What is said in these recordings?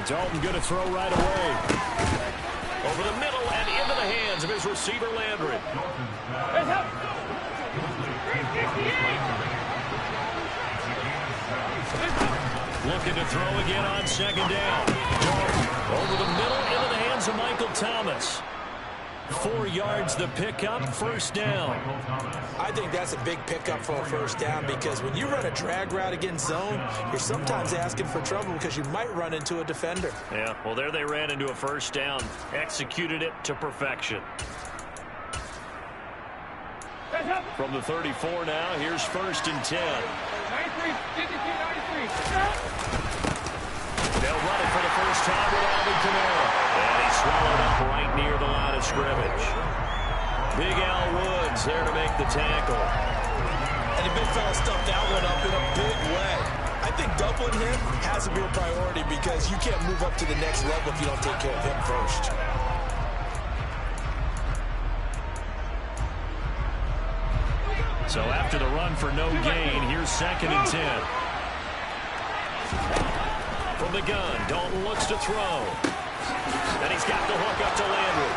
Dalton going to throw right away. Over the middle and into the hands of his receiver, Landry. Looking to throw again on second down. Dalton over the middle into the hands of Michael Thomas. 4 yards the pickup, first down. I think that's a big pickup for a first down because when you run a drag route against zone, you're sometimes asking for trouble because you might run into a defender. Yeah, well, there they ran into a first down. Executed it to perfection. From the 34 now, here's first and 10. 93, 93. They'll run it for the first time with Alvin Kamara. And he's swallowed up right near the line of scrimmage. Big Al Woods there to make the tackle. And the big fella stuffed that one up in a big way. I think doubling him has to be a priority because you can't move up to the next level if you don't take care of him first. So after the run for no gain, here's second and 10. From the gun, Dalton looks to throw. And he's got the hook up to Landry.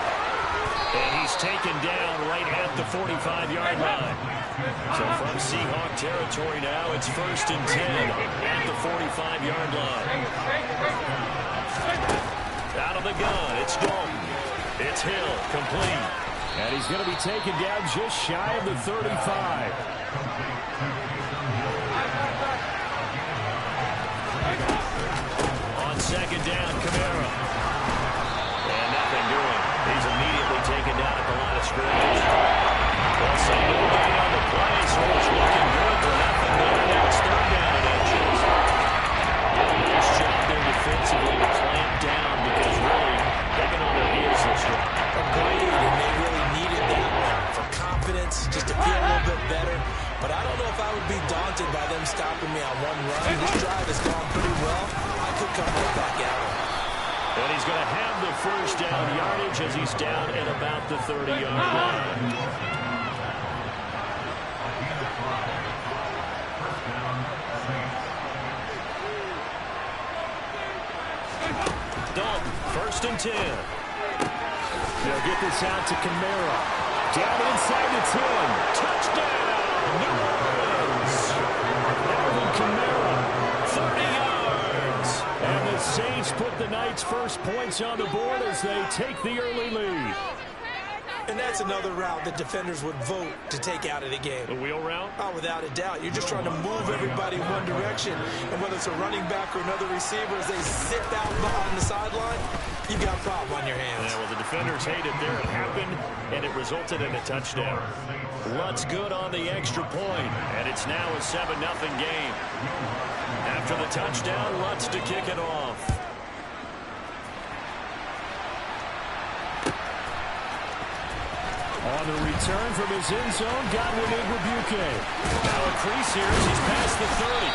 And he's taken down right at the 45-yard line. So from Seahawk territory now, it's first and 10 at the 45-yard line. Out of the gun, it's Dalton. It's Hill, complete. And he's going to be taken down just shy of the 35. On second down, Kamara. And nothing doing. He's immediately taken down at the line of scrimmage. Well, so no gain on the play, so it's looking good for nothing there. Now it's third down and inches. Nice job there defensively to clamp down because really they've been on their heels this year. Agreed, and they really needed that one for confidence, just to feel a little bit better. But I don't know if I would be daunted by them stopping me on one run. This drive has gone pretty well. I could come right back at him. And he's going to have the first down yardage as he's down at about the 30-yard line. Dalton, first and 10. They'll get this out to Kamara. Down inside the 10. Touchdown! New Orleans! Alvin Kamara, 30 yards. And the Saints put the Knights' first points on the board as they take the early lead. And that's another route that defenders would vote to take out of the game. The wheel route? Oh, without a doubt. You're just trying to move everybody in one direction. And whether it's a running back or another receiver, as they sit out behind the sideline, you've got a problem on your hands. Yeah, well, the defenders hate it there. It happened, and it resulted in a touchdown. Lutz good on the extra point, and it's now a 7-0 game. After the touchdown, Lutz to kick it off. On the return from his end zone, Godwin Igwebuike. Now a crease here as he's past the 30.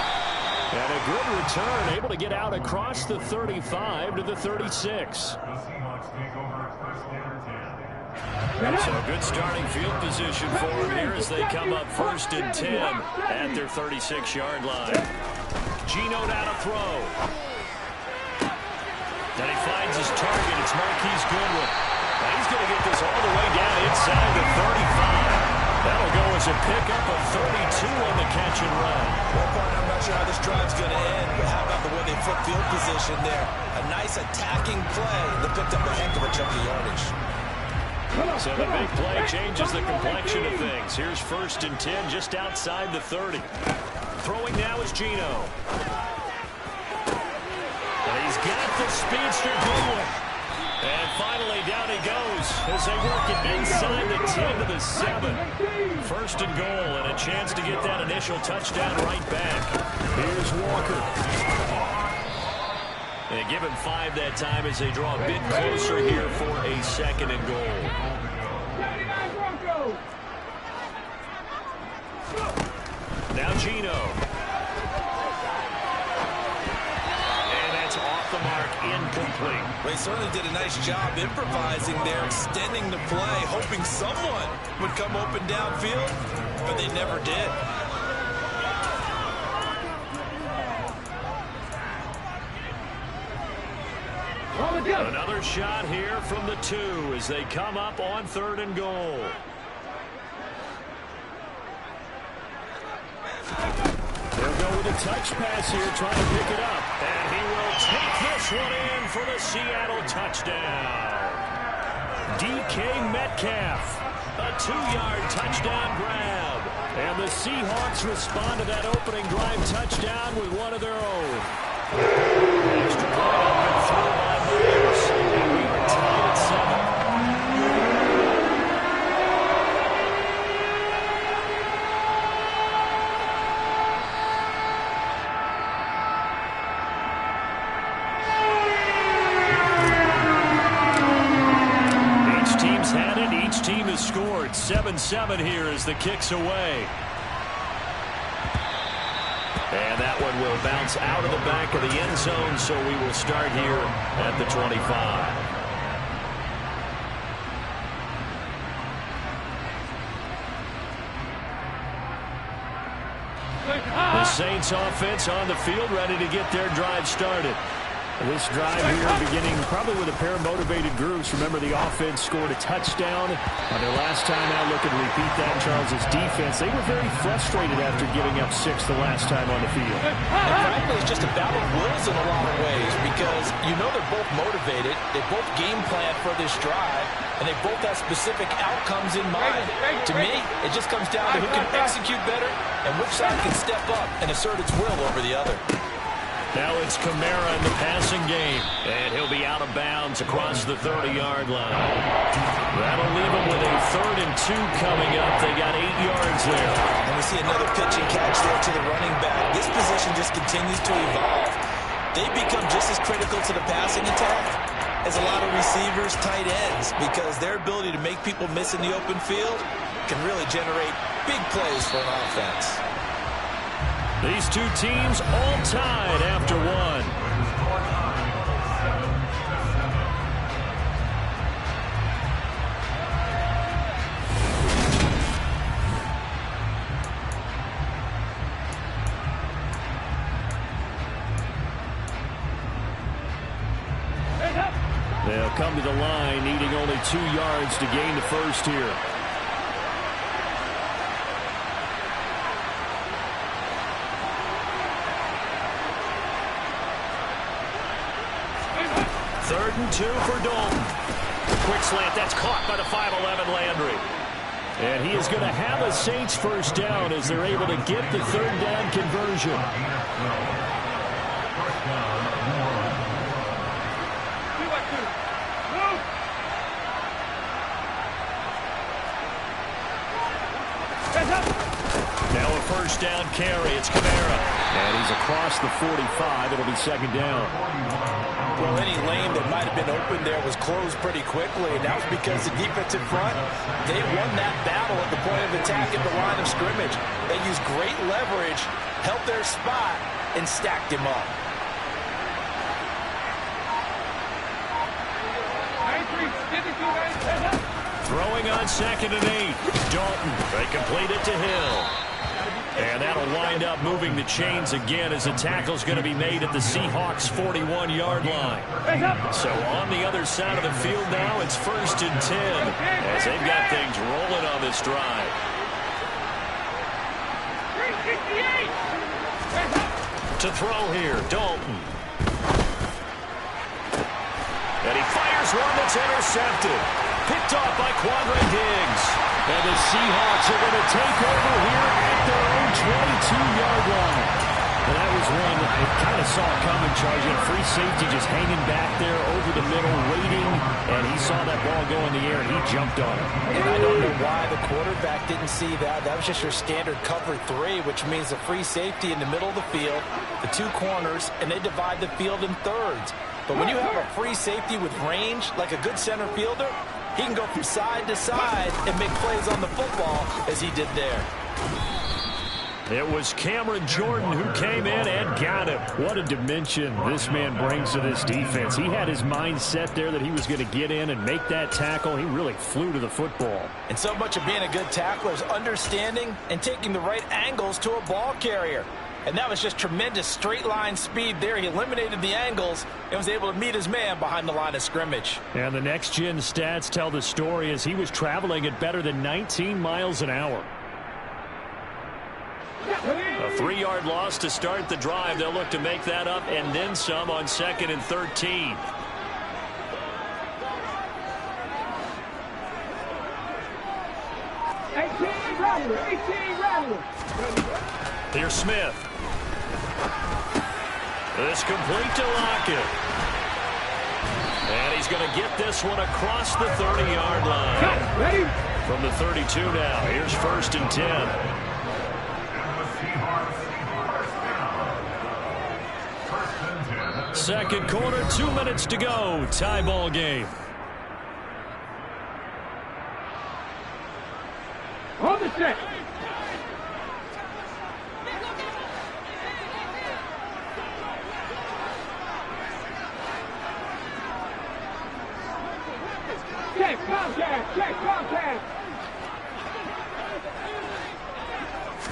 And a good return, able to get out across the 35 to the 36. So a good starting field position for him here as they come up first and 10 at their 36-yard line. Geno now to throw. Then he finds his target. It's Marquise Goodwin. Now he's going to get this all the way down inside the 35. That'll go as a pickup of 32 on the catch and run. Well, Barton, I'm not sure how this drive's going to end, but how about the way they flip field position there? A nice attacking play that picked up a heck of a chunk of yardage. So the big play changes the complexion of things. Here's first and 10 just outside the 30. Throwing now is Geno. And he's got the speedster Goodwin. And finally down he goes as they work it inside the 10 to the 7. First and goal and a chance to get that initial touchdown right back. Here's Walker. They give him 5 that time as they draw a bit closer here for a second and goal. Now Geno. And that's off the mark, incomplete. They certainly did a nice job improvising there, extending the play, hoping someone would come open downfield, but they never did. Another shot here from the 2 as they come up on 3rd and goal. They'll go with a touch pass here, trying to pick it up. And he will take this one in for the Seattle touchdown. DK Metcalf, a 2-yard touchdown grab. And the Seahawks respond to that opening drive touchdown with one of their own. Extra point up and through by Myers. And we are tied at 7. Each team's had it. Each team has scored. 7-7 here as the kick's away. And that one will bounce out of the back of the end zone, so we will start here at the 25. The Saints offense on the field, ready to get their drive started. This drive here beginning probably with a pair of motivated groups. Remember, the offense scored a touchdown on their last time out. Looking to repeat that in Charles's defense. They were very frustrated after giving up 6 the last time on the field. And frankly, it's just a battle of wills in a lot of ways because you know they're both motivated. They both game plan for this drive, and they both have specific outcomes in mind. To me, it just comes down to who can execute better and which side can step up and assert its will over the other. Now it's Kamara in the passing game, and he'll be out of bounds across the 30-yard line. That'll leave him with a 3rd and 2 coming up. They got 8 yards there. And we see another pitch and catch there to the running back. This position just continues to evolve. They become just as critical to the passing attack as a lot of receivers, tight ends, because their ability to make people miss in the open field can really generate big plays for an offense. These two teams all tied after one. They'll come to the line, needing only 2 yards to gain the first here. Third and 2 for Dalton. Quick slant, that's caught by the 5'11" Landry. And he is going to have a Saints first down as they're able to get the 3rd down conversion. Now a first down carry. It's Kamara. And he's across the 45. It'll be 2nd down. Well, any lane that might have been open there was closed pretty quickly, and that was because the defensive front, they won that battle at the point of attack at the line of scrimmage. They used great leverage, held their spot, and stacked him up. Throwing on 2nd and 8. Dalton. They complete it to Hill. And that'll wind up moving the chains again as the tackle's going to be made at the Seahawks' 41-yard line. So on the other side of the field now, it's 1st and 10 as they've got things rolling on this drive. To throw here, Dalton. And he fires one that's intercepted. Picked off by Quandre Diggs. And the Seahawks are going to take over here at their own 22-yard line. And that was one I kind of saw coming, Charlie. A free safety just hanging back there over the middle, waiting. And he saw that ball go in the air, and he jumped on it. And I don't know why the quarterback didn't see that. That was just your standard cover 3, which means a free safety in the middle of the field, the 2 corners, and they divide the field in thirds. But when you have a free safety with range, like a good center fielder, he can go from side to side and make plays on the football as he did there. It was Cameron Jordan who came in and got him. What a dimension this man brings to this defense. He had his mind set there that he was going to get in and make that tackle. He really flew to the football. And so much of being a good tackler is understanding and taking the right angles to a ball carrier. And that was just tremendous straight line speed there. He eliminated the angles and was able to meet his man behind the line of scrimmage. And the next-gen stats tell the story as he was traveling at better than 19 miles an hour. A 3-yard loss to start the drive. They'll look to make that up and then some on 2nd and 13. Here's Smith. This complete to Lockett. And he's going to get this one across the 30-yard line. From the 32 now. Here's 1st and 10. Second quarter, 2 minutes to go. Tie ball game. Hold the set. Check, contact, check, contact.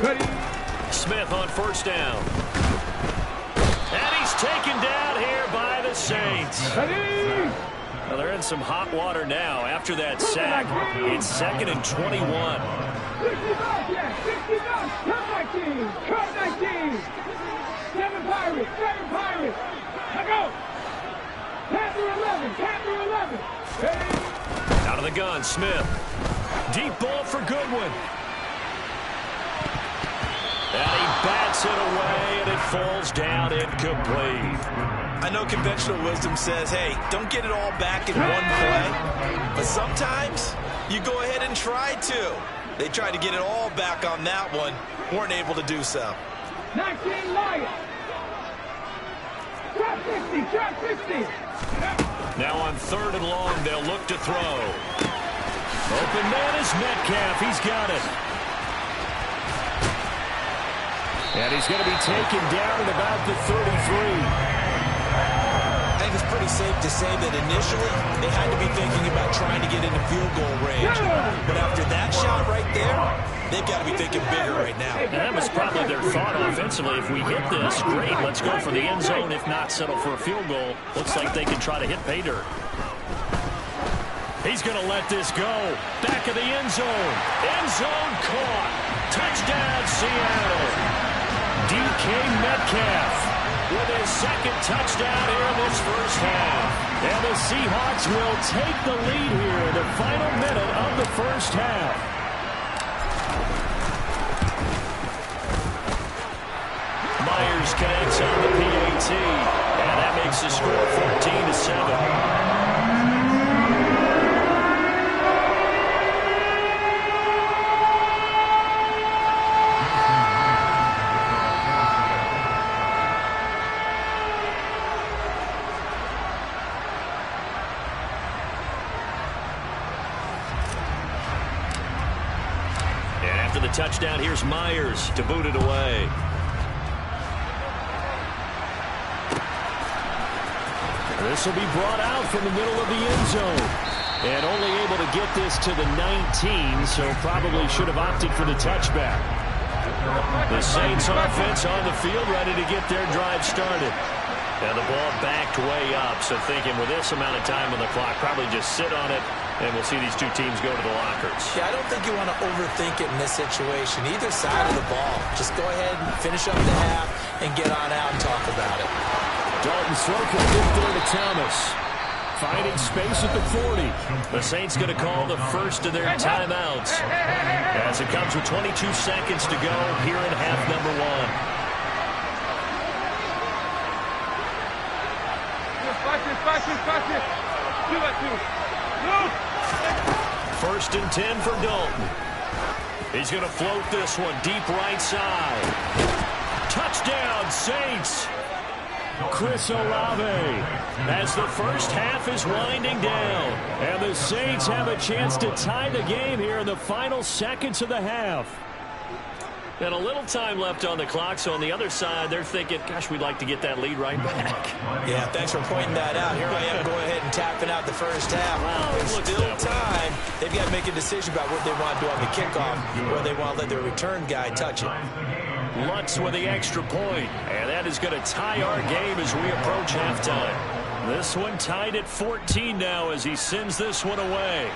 Ready. Smith on 1st down. And he's taken down here by the Saints. Ready. Well, they're in some hot water now after that sack. It's 2nd and 21. 60 yards, 60 yards. Cut 19, cut 19. 7 Pirates, 7 Pirates. Let go. Panther 11, Panther 11. Ready. Out of the gun, Smith. Deep ball for Goodwin. And he bats it away, and it falls down incomplete. I know conventional wisdom says, hey, don't get it all back in one play. But sometimes you go ahead and try to. They tried to get it all back on that one. Weren't able to do so. 19 Lions. Drop 50, drop 50. Now on 3rd and long, they'll look to throw. Open man is Metcalf. He's got it. And he's going to be taken down at about the 33. I think it's pretty safe to say that initially they had to be thinking about trying to get into field goal range. But after that shot right there, they've got to be thinking bigger right now. And that was probably their thought offensively. If we hit this, great, let's go for the end zone. If not, settle for a field goal. Looks like they can try to hit pay dirt. He's going to let this go. Back of the end zone. End zone caught. Touchdown, Seattle. DK Metcalf with his 2nd touchdown here in this first half. And the Seahawks will take the lead here in the final minute of the first half. Myers connects on the PAT, and that makes the score 14-7. The touchdown, here's Myers to boot it away. This will be brought out from the middle of the end zone. And only able to get this to the 19, so probably should have opted for the touchback. The Saints offense on the field, ready to get their drive started. And the ball backed way up, so thinking with this amount of time on the clock, probably just sit on it. And we'll see these two teams go to the lockers. Yeah, I don't think you want to overthink it in this situation. Either side of the ball. Just go ahead and finish up the half and get on out and talk about it. Dalton's throw can get there to Thomas. Finding space at the 40. The Saints going to call the first of their timeouts. As it comes with 22 seconds to go here in half number 1. Watch it. 2-2. 1st and 10 for Dalton. He's going to float this one deep right side. Touchdown, Saints. Chris Olave as the first half is winding down. And the Saints have a chance to tie the game here in the final seconds of the half. And a little time left on the clock, so on the other side, they're thinking, gosh, we'd like to get that lead right back. Yeah, thanks for pointing that out. Here I am going ahead and tapping out the first half. Well, there's still time. They've got to make a decision about what they want to do on the kickoff, or they want to let their return guy touch it. Lutz with the extra point. And that is going to tie our game as we approach halftime. This one tied at 14 now as he sends this one away.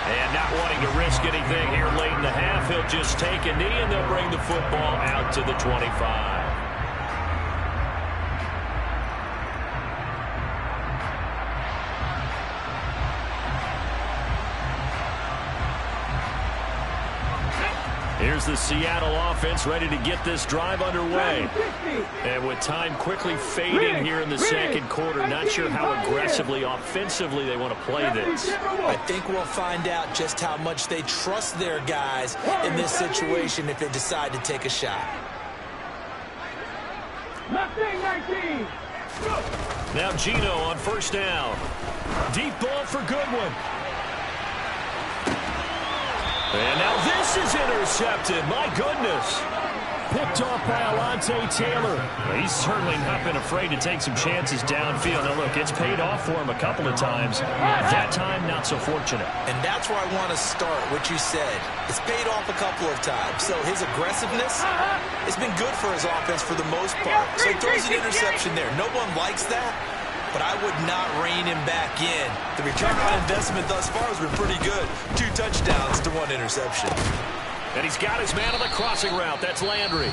And not wanting to risk anything here late in the half, he'll just take a knee and they'll bring the football out to the 25. Here's the Seattle offense ready to get this drive underway. And with time quickly fading here in the second quarter, not sure how aggressively, offensively they want to play this. I think we'll find out just how much they trust their guys in this situation if they decide to take a shot. Now Gino on first down. Deep ball for Goodwin. And now this is intercepted. My goodness. Picked off by Alontae Taylor. He's certainly not been afraid to take some chances downfield. Now, look, it's paid off for him a couple of times. That time, not so fortunate. And that's where I want to start, what you said. It's paid off a couple of times. So his aggressiveness has been good for his offense for the most part. So he throws an interception there. No one likes that, but I would not rein him back in. The return on investment thus far has been pretty good. 2 touchdowns to 1 interception. And he's got his man on the crossing route. That's Landry.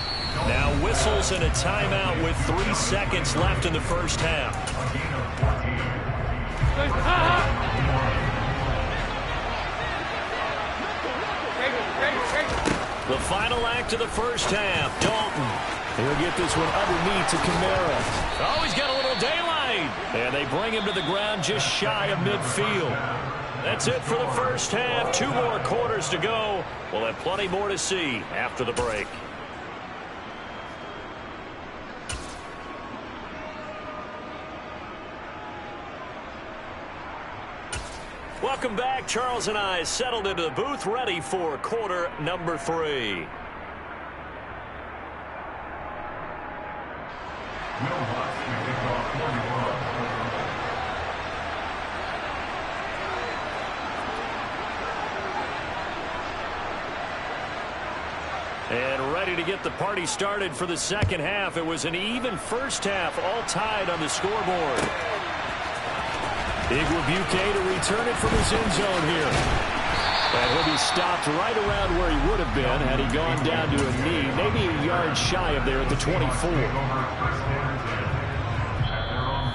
Now whistles and a timeout with 3 seconds left in the first half. The final act of the first half. Dalton. He'll get this one underneath to Kamara. Oh, he's got a little daylight. And they bring him to the ground just shy of midfield. That's it for the first half. 2 more quarters to go. We'll have plenty more to see after the break. Welcome back. Charles and I settled into the booth ready for quarter number 3. And ready to get the party started for the second half. It was an even first half, all tied on the scoreboard. Igwebuike to return it from his end zone here. And he'll be stopped right around where he would have been had he gone down to a knee, maybe a yard shy of there at the 24.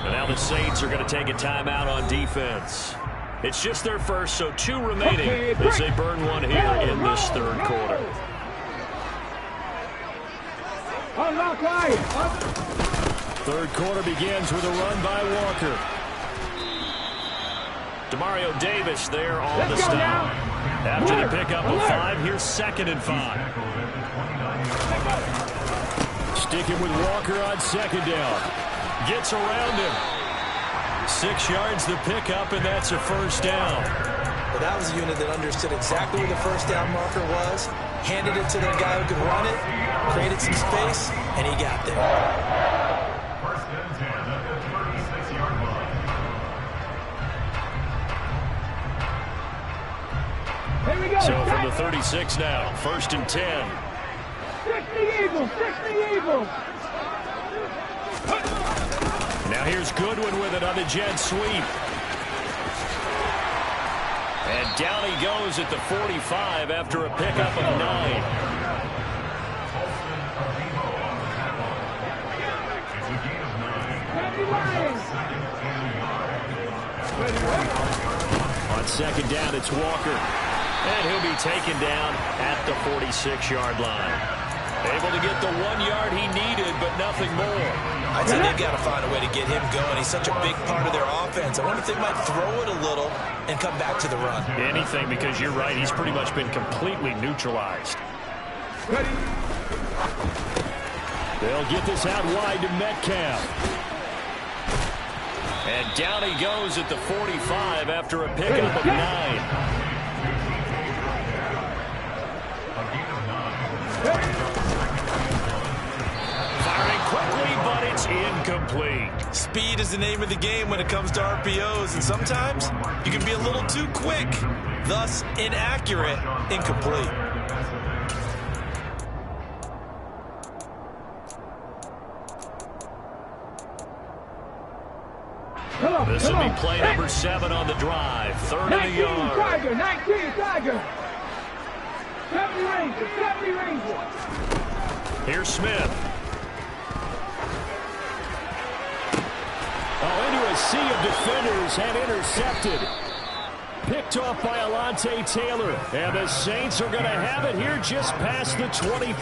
And now the Saints are going to take a timeout on defense. It's just their first, so 2 remaining as they burn one here in this third quarter. Third quarter begins with a run by Walker. Demario Davis there on the stop. After the pickup of 5, here's 2nd and 5. Sticking with Walker on 2nd down. Gets around him. 6 yards the pickup, and that's a first down. Well, that was a unit that understood exactly where the first down marker was, handed it to the guy who could run it, created some space, and he got there. First and 10 at the 36-yard line. Here we go. So from the 36 now, 1st and 10. Fix the Eagles, fix the Eagles. Now here's Goodwin with it on the jet sweep. And down he goes at the 45 after a pickup of 9. On 2nd down, it's Walker. And he'll be taken down at the 46-yard line. Able to get the 1 yard he needed, but nothing more. I'd say they've got to find a way to get him going. He's such a big part of their offense. I wonder if they might throw it a little and come back to the run. Anything, because you're right. He's pretty much been completely neutralized. They'll get this out wide to Metcalf. And down he goes at the 45 after a pickup of 9. Firing quickly, but it's incomplete. Speed is the name of the game when it comes to RPOs, and sometimes you can be a little too quick, thus inaccurate, incomplete. This will be play number 7 on the drive. 3rd in the yard. Tiger, 19 Tiger. 70 Ranger, 70 Ranger. Here's Smith. Oh, into a sea of defenders and intercepted. Picked off by Alontae Taylor. And the Saints are going to have it here just past the 25.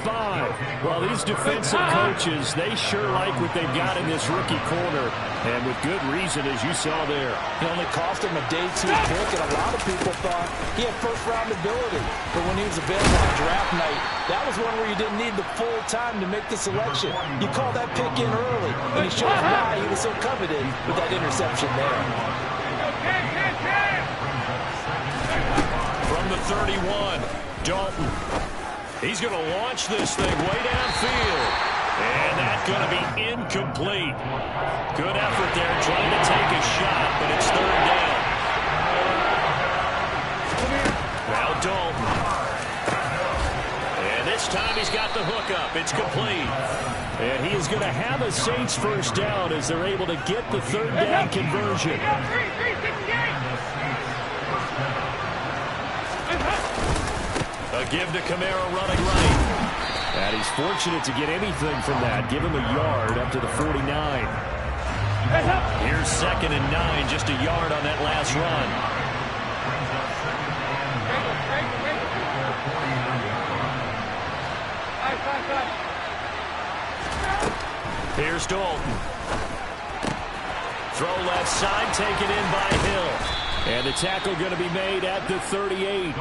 Well, these defensive coaches, they sure like what they've got in this rookie corner. And with good reason, as you saw there. It only cost him a day 2 pick, and a lot of people thought he had first-round ability. But when he was available on draft night, that was one where you didn't need the full time to make the selection. You call that pick in early, and he shows why he was so coveted with that interception there. From the 31, Dalton. He's going to launch this thing way downfield. And that's going to be incomplete. Good effort there trying to take a shot, but it's 3rd down. Now Dalton. And this time he's got the hook up. It's complete. And he is going to have a Saints first down as they're able to get the 3rd down conversion. A give to Kamara running right. And he's fortunate to get anything from that. Give him a yard up to the 49. Here's 2nd and 9, just a yard on that last run. Here's Dalton. Throw left side, taken in by Hill. And the tackle going to be made at the 38.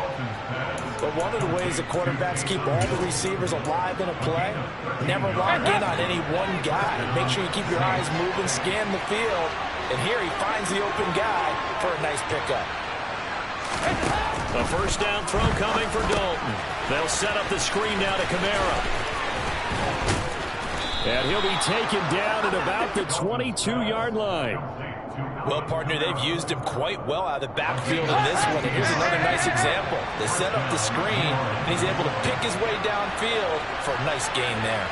But one of the ways the quarterbacks keep all the receivers alive in a play, never lock in on any one guy. Make sure you keep your eyes moving, scan the field. And here he finds the open guy for a nice pickup. A first down throw coming for Dalton. They'll set up the screen now to Kamara. And he'll be taken down at about the 22-yard line. Well, partner, they've used him quite well out of the backfield in this one. And here's another nice example. They set up the screen, and he's able to pick his way downfield for a nice gain there.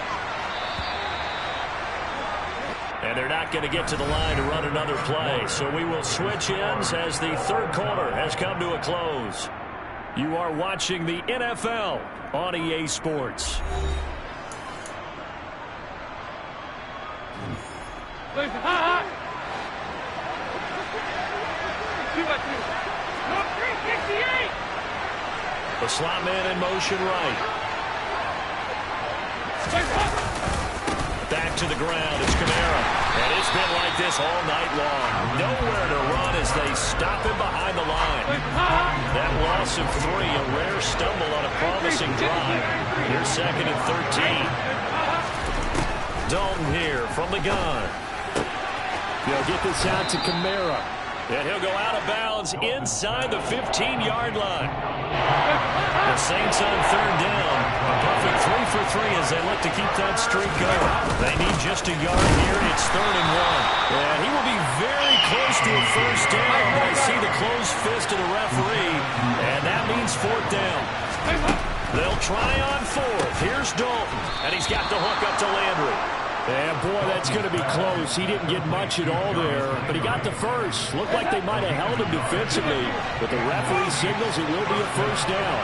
And they're not going to get to the line to run another play. So we will switch ends as the 3rd quarter has come to a close. You are watching the NFL on EA Sports. The slot man in motion right. Back to the ground. It's Kamara. And it's been like this all night long. Nowhere to run as they stop him behind the line. That loss of 3, a rare stumble on a promising drive. Here's 2nd and 13. Dalton here from the gun. They'll get this out to Kamara. And he'll go out of bounds inside the 15-yard line. The Saints on 3rd down. A perfect 3 for 3 as they look to keep that streak going. They need just a yard here. It's 3rd and 1. And he will be very close to a first down. I see the closed fist of the referee. And that means 4th down. They'll try on 4th. Here's Dalton. And he's got the hook up to Landry. And, boy, that's going to be close. He didn't get much at all there, but he got the first. Looked like they might have held him defensively, but the referee signals it will be a first down.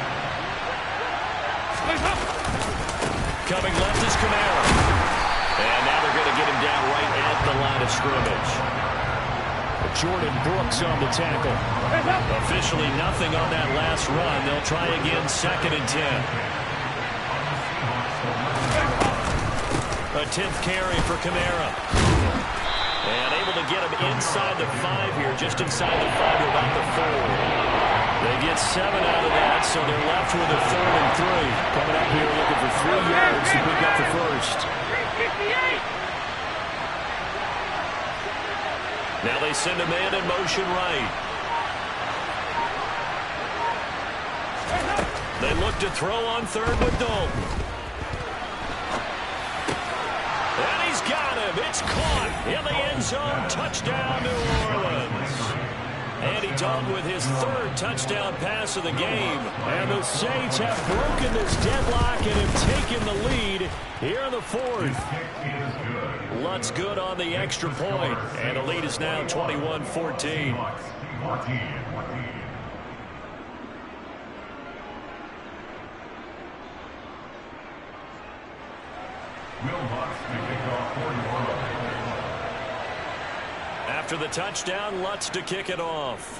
Coming left is Kamara. And now they're going to get him down right at the line of scrimmage. Jordan Brooks on the tackle. Officially nothing on that last run. They'll try again 2nd and 10. A 10th carry for Kamara. And able to get him inside the 5 here, just inside the 5 to about the 4. They get 7 out of that, so they're left with a 3rd and 3. Coming up here looking for 3 yards to pick up the first. Now they send a man in motion right. They look to throw on 3rd with Dalton. And he's got him. It's caught in the end zone. Touchdown, New Orleans. Andy Dalton with his third touchdown pass of the game. And the Saints have broken this deadlock and have taken the lead here in the fourth. Lutz good on the extra point, and the lead is now 21-14. After the touchdown, Lutz to kick it off.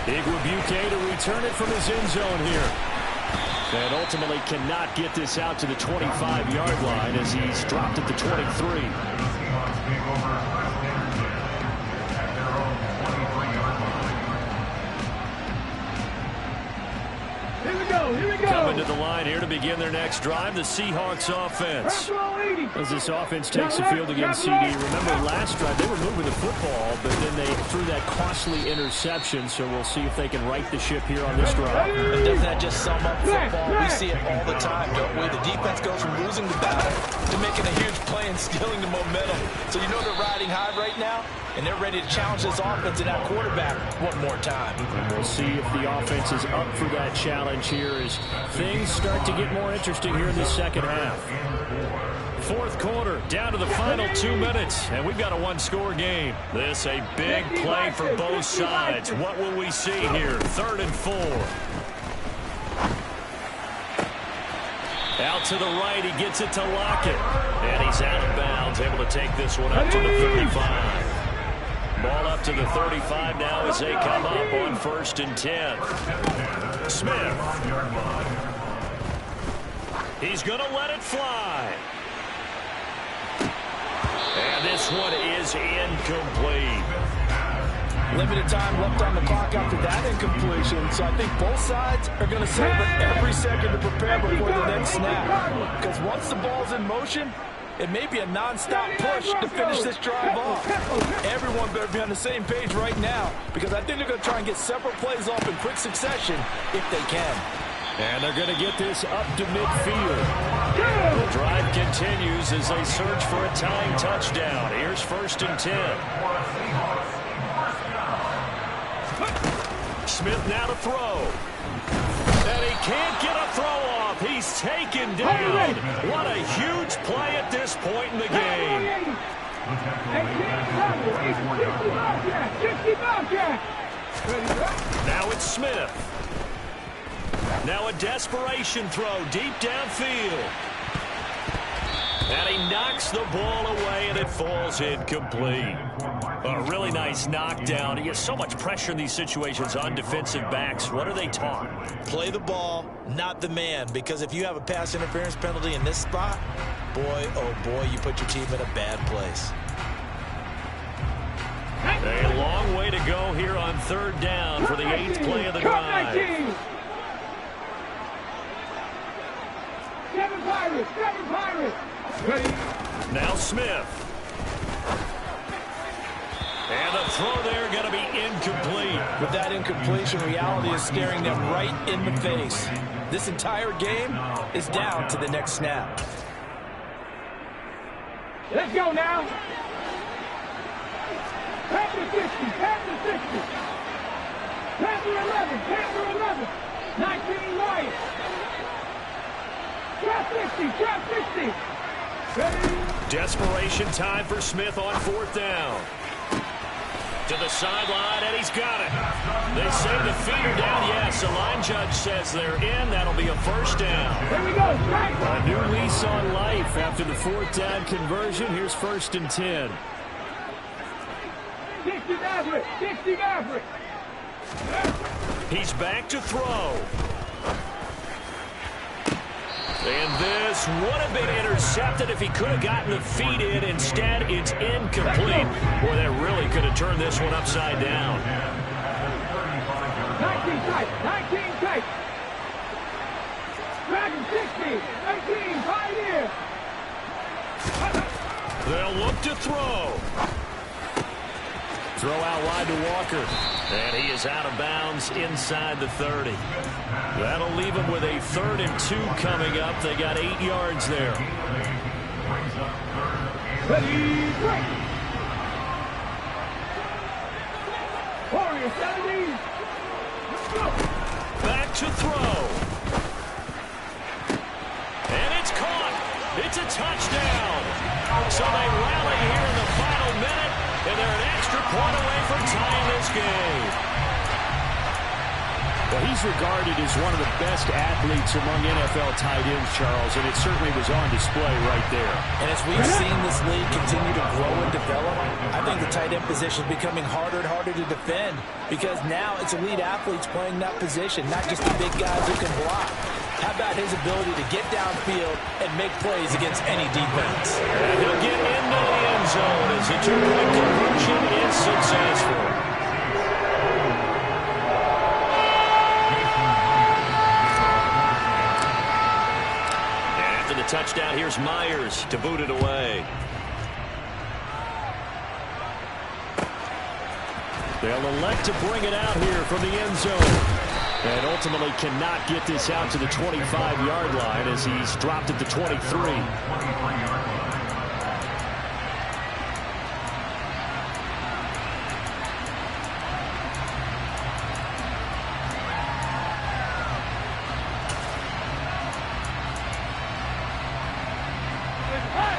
Igwebuike to return it from his end zone here. And ultimately cannot get this out to the 25-yard line as he's dropped at the 23. Here we go. Coming to the line here to begin their next drive, the Seahawks offense. As this offense takes the field against CD. Remember last drive, they were moving the football, but then they threw that costly interception, so we'll see if they can right the ship here on this drive. And doesn't that just sum up football? We see it all the time, don't we? The defense goes from losing the battle to making a huge play and stealing the momentum. So you know they're riding high right now, and they're ready to challenge this offense and that quarterback one more time. And we'll see if the offense is up for that challenge here as things start to get more interesting here in the second half. Fourth quarter, down to the final 2 minutes, and we've got a one-score game. This a big play for both sides. What will we see here? 3rd and 4. Out to the right, he gets it to Lockett. And he's out of bounds, able to take this one up to the 35. Ball up to the 35 now as they come up on 1st and 10. Smith. He's going to let it fly. And this one is incomplete. Limited time left on the clock after that incompletion, so I think both sides are going to savor every second to prepare before the next snap. Because once the ball's in motion, it may be a non-stop push to finish this drive off. Everyone better be on the same page right now, because I think they're going to try and get several plays off in quick succession if they can. And they're going to get this up to midfield. The drive continues as they search for a tying touchdown. Here's 1st and 10. Smith now to throw. And he can't get a throw off. He's taken down. What a huge play at this point in the game. Now it's Smith. Now a desperation throw deep downfield. And he knocks the ball away, and it falls incomplete. A really nice knockdown. He has so much pressure in these situations on defensive backs. What are they taught? Play the ball, not the man, because if you have a pass interference penalty in this spot, boy, oh boy, you put your team in a bad place. A long way to go here on 3rd down for the 8th play of the drive. 7 Pirates. Now Smith. And the throw there going to be incomplete. With that incompletion, reality is staring them right in the face. This entire game is down to the next snap. Let's go now. Panther 60. Panther 11. 19 Wyatt. Trap 60. Ready? Desperation time for Smith on 4th down. To the sideline, and he's got it. They say the feet are down. Yes, the line judge says they're in. That'll be a 1st down. Here we go. A new lease on life after the 4th down conversion. Here's 1st and 10. 60 Maverick. He's back to throw. And this would have been intercepted if he could have gotten the feet in. Instead, it's incomplete. Boy, that really could have turned this one upside down. 19 tight. Dragon 60. 18, Pioneer. They'll look to throw. Throw out wide to Walker. And he is out of bounds inside the 30. That'll leave him with a 3rd and 2 coming up. They got 8 yards there. Ready, break. Warrior 70. Let's go. Back to throw. And it's caught. It's a touchdown. So they rally here in the final minute, and they're an extra point away from tying this game. Well, he's regarded as one of the best athletes among NFL tight ends, Charles, and it certainly was on display right there. And as we've seen this league continue to grow and develop, I think the tight end position is becoming harder and harder to defend because now it's elite athletes playing that position, not just the big guys who can block. How about his ability to get downfield and make plays against any defense? And he'll get into the end zone as the two-point conversion is successful. After the touchdown, here's Myers to boot it away. They'll elect to bring it out here from the end zone. And ultimately cannot get this out to the 25-yard line as he's dropped at the 23.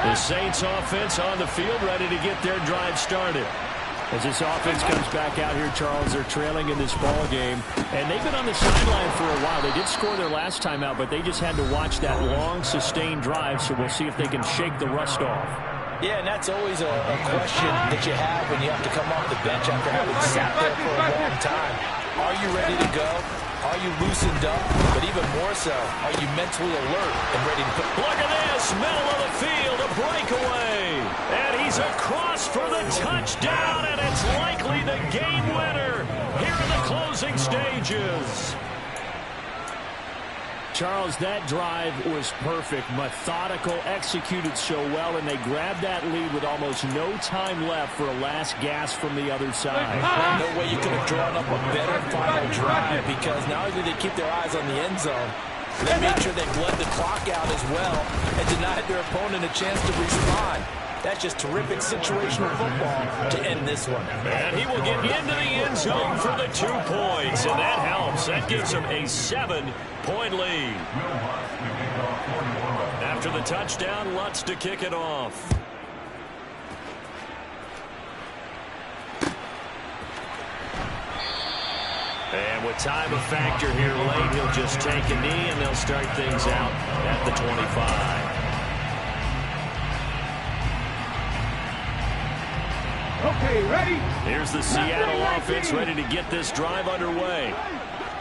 The Saints offense on the field ready to get their drive started. As this offense comes back out here, Charles, they're trailing in this ball game. And they've been on the sideline for a while. They did score their last time out, but they just had to watch that long, sustained drive. So we'll see if they can shake the rust off. Yeah, and that's always a question that you have when you have to come off the bench after having sat there for a long time. Are you ready to go? Are you loosened up? But even more so, are you mentally alert and ready to put... Look at this, middle of the field, a breakaway. And he's across for the touchdown, and it's likely the game winner here in the closing stages. Charles, that drive was perfect, methodical, executed so well, and they grabbed that lead with almost no time left for a last gasp from the other side. No way you could have drawn up a better final drive because not only did they keep their eyes on the end zone, they made sure they bled the clock out as well and denied their opponent a chance to respond. That's just terrific situational football to end this one. And he will get into the end zone for the 2 points, and that helps. That gives him a 7-point lead. After the touchdown, Lutz to kick it off. And with time a factor here late, he'll just take a knee, and they'll start things out at the 25. Okay, ready? Here's the Seattle offense ready to get this drive underway.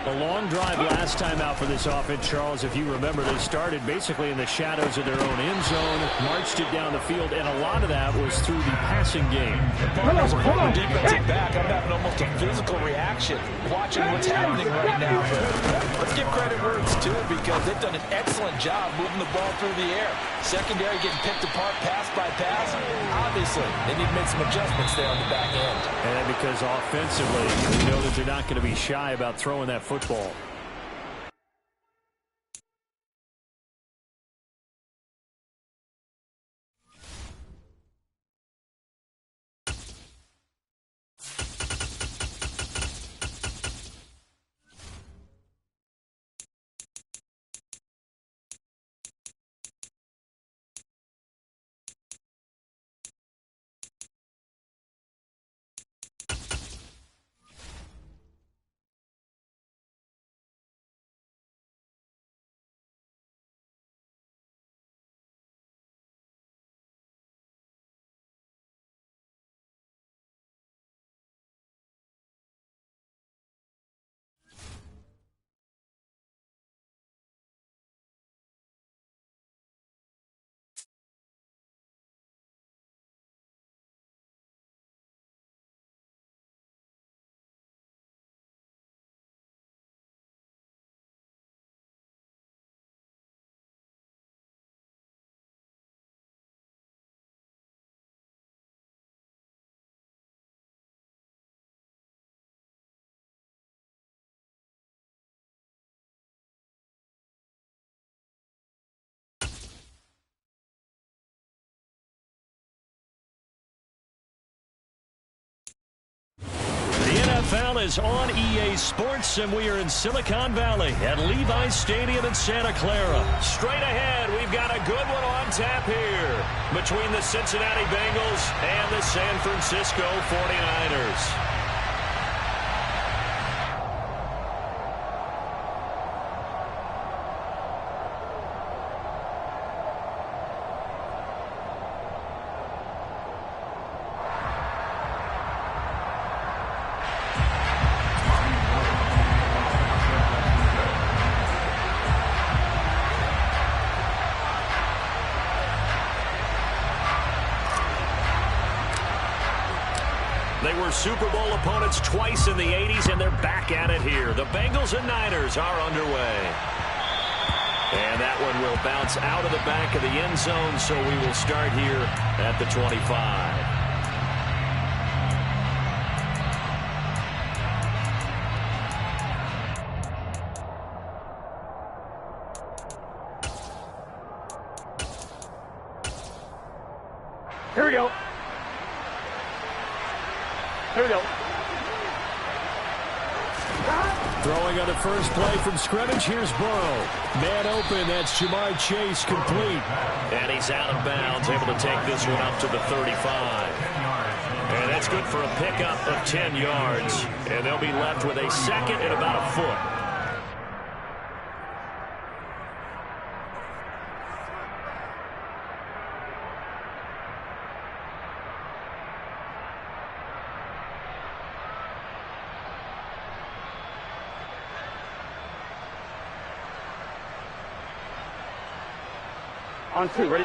A long drive last time out for this offense, Charles. If you remember, they started basically in the shadows of their own end zone, marched it down the field, and a lot of that was through the passing game. As a former defensive back, I'm having almost a physical reaction watching what's happening right now. But let's give credit where it's due because they've done an excellent job moving the ball through the air. Secondary getting picked apart pass by pass. Obviously, they need to make some adjustments there on the back end. And because offensively, you know that they're not going to be shy about throwing that football. NFL is on EA Sports, and we are in Silicon Valley at Levi's Stadium in Santa Clara. Straight ahead, we've got a good one on tap here between the Cincinnati Bengals and the San Francisco 49ers. They were Super Bowl opponents twice in the 80s, and they're back at it here. The Bengals and Niners are underway. And that one will bounce out of the back of the end zone, so we will start here at the 25. Here we go. Here we go. Throwing on the first play from scrimmage. Here's Burrow. Man open. That's Jamar Chase, complete. And he's out of bounds, able to take this one up to the 35. And that's good for a pickup of 10 yards. And they'll be left with a second and about a foot. On two, ready?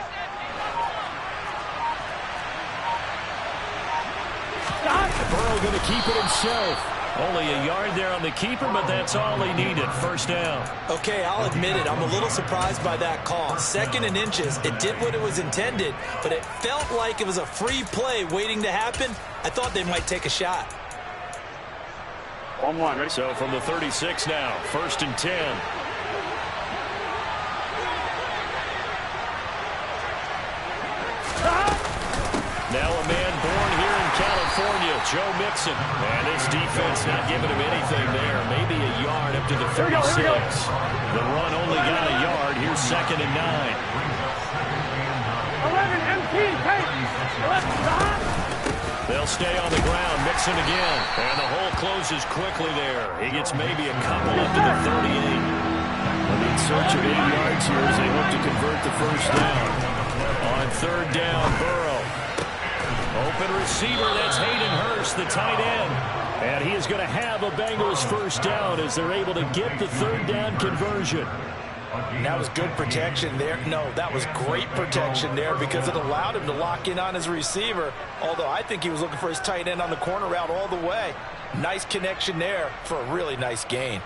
Stop! Burrow going to keep it himself. Only a yard there on the keeper, but that's all he needed. First down. Okay, I'll admit it. I'm a little surprised by that call. Second and inches. It did what it was intended, but it felt like it was a free play waiting to happen. I thought they might take a shot. On one, ready? So from the 36 now, first and 10. Now a man born here in California, Joe Mixon. And this defense not giving him anything there. Maybe a yard up to the 36. The run only got a yard. Here's second and 9. 11, empty, hey! Stop! They'll stay on the ground. Mixon again. And the hole closes quickly there. He gets maybe a couple up to the 38. In search of 8 yards here as they hope to convert the first down. On third down, Burrow. Open receiver, that's Hayden Hurst, the tight end. And he is going to have a Bengals first down as they're able to get the third down conversion. That was good protection there. No, that was great protection there because it allowed him to lock in on his receiver, although I think he was looking for his tight end on the corner route all the way. Nice connection there for a really nice gain.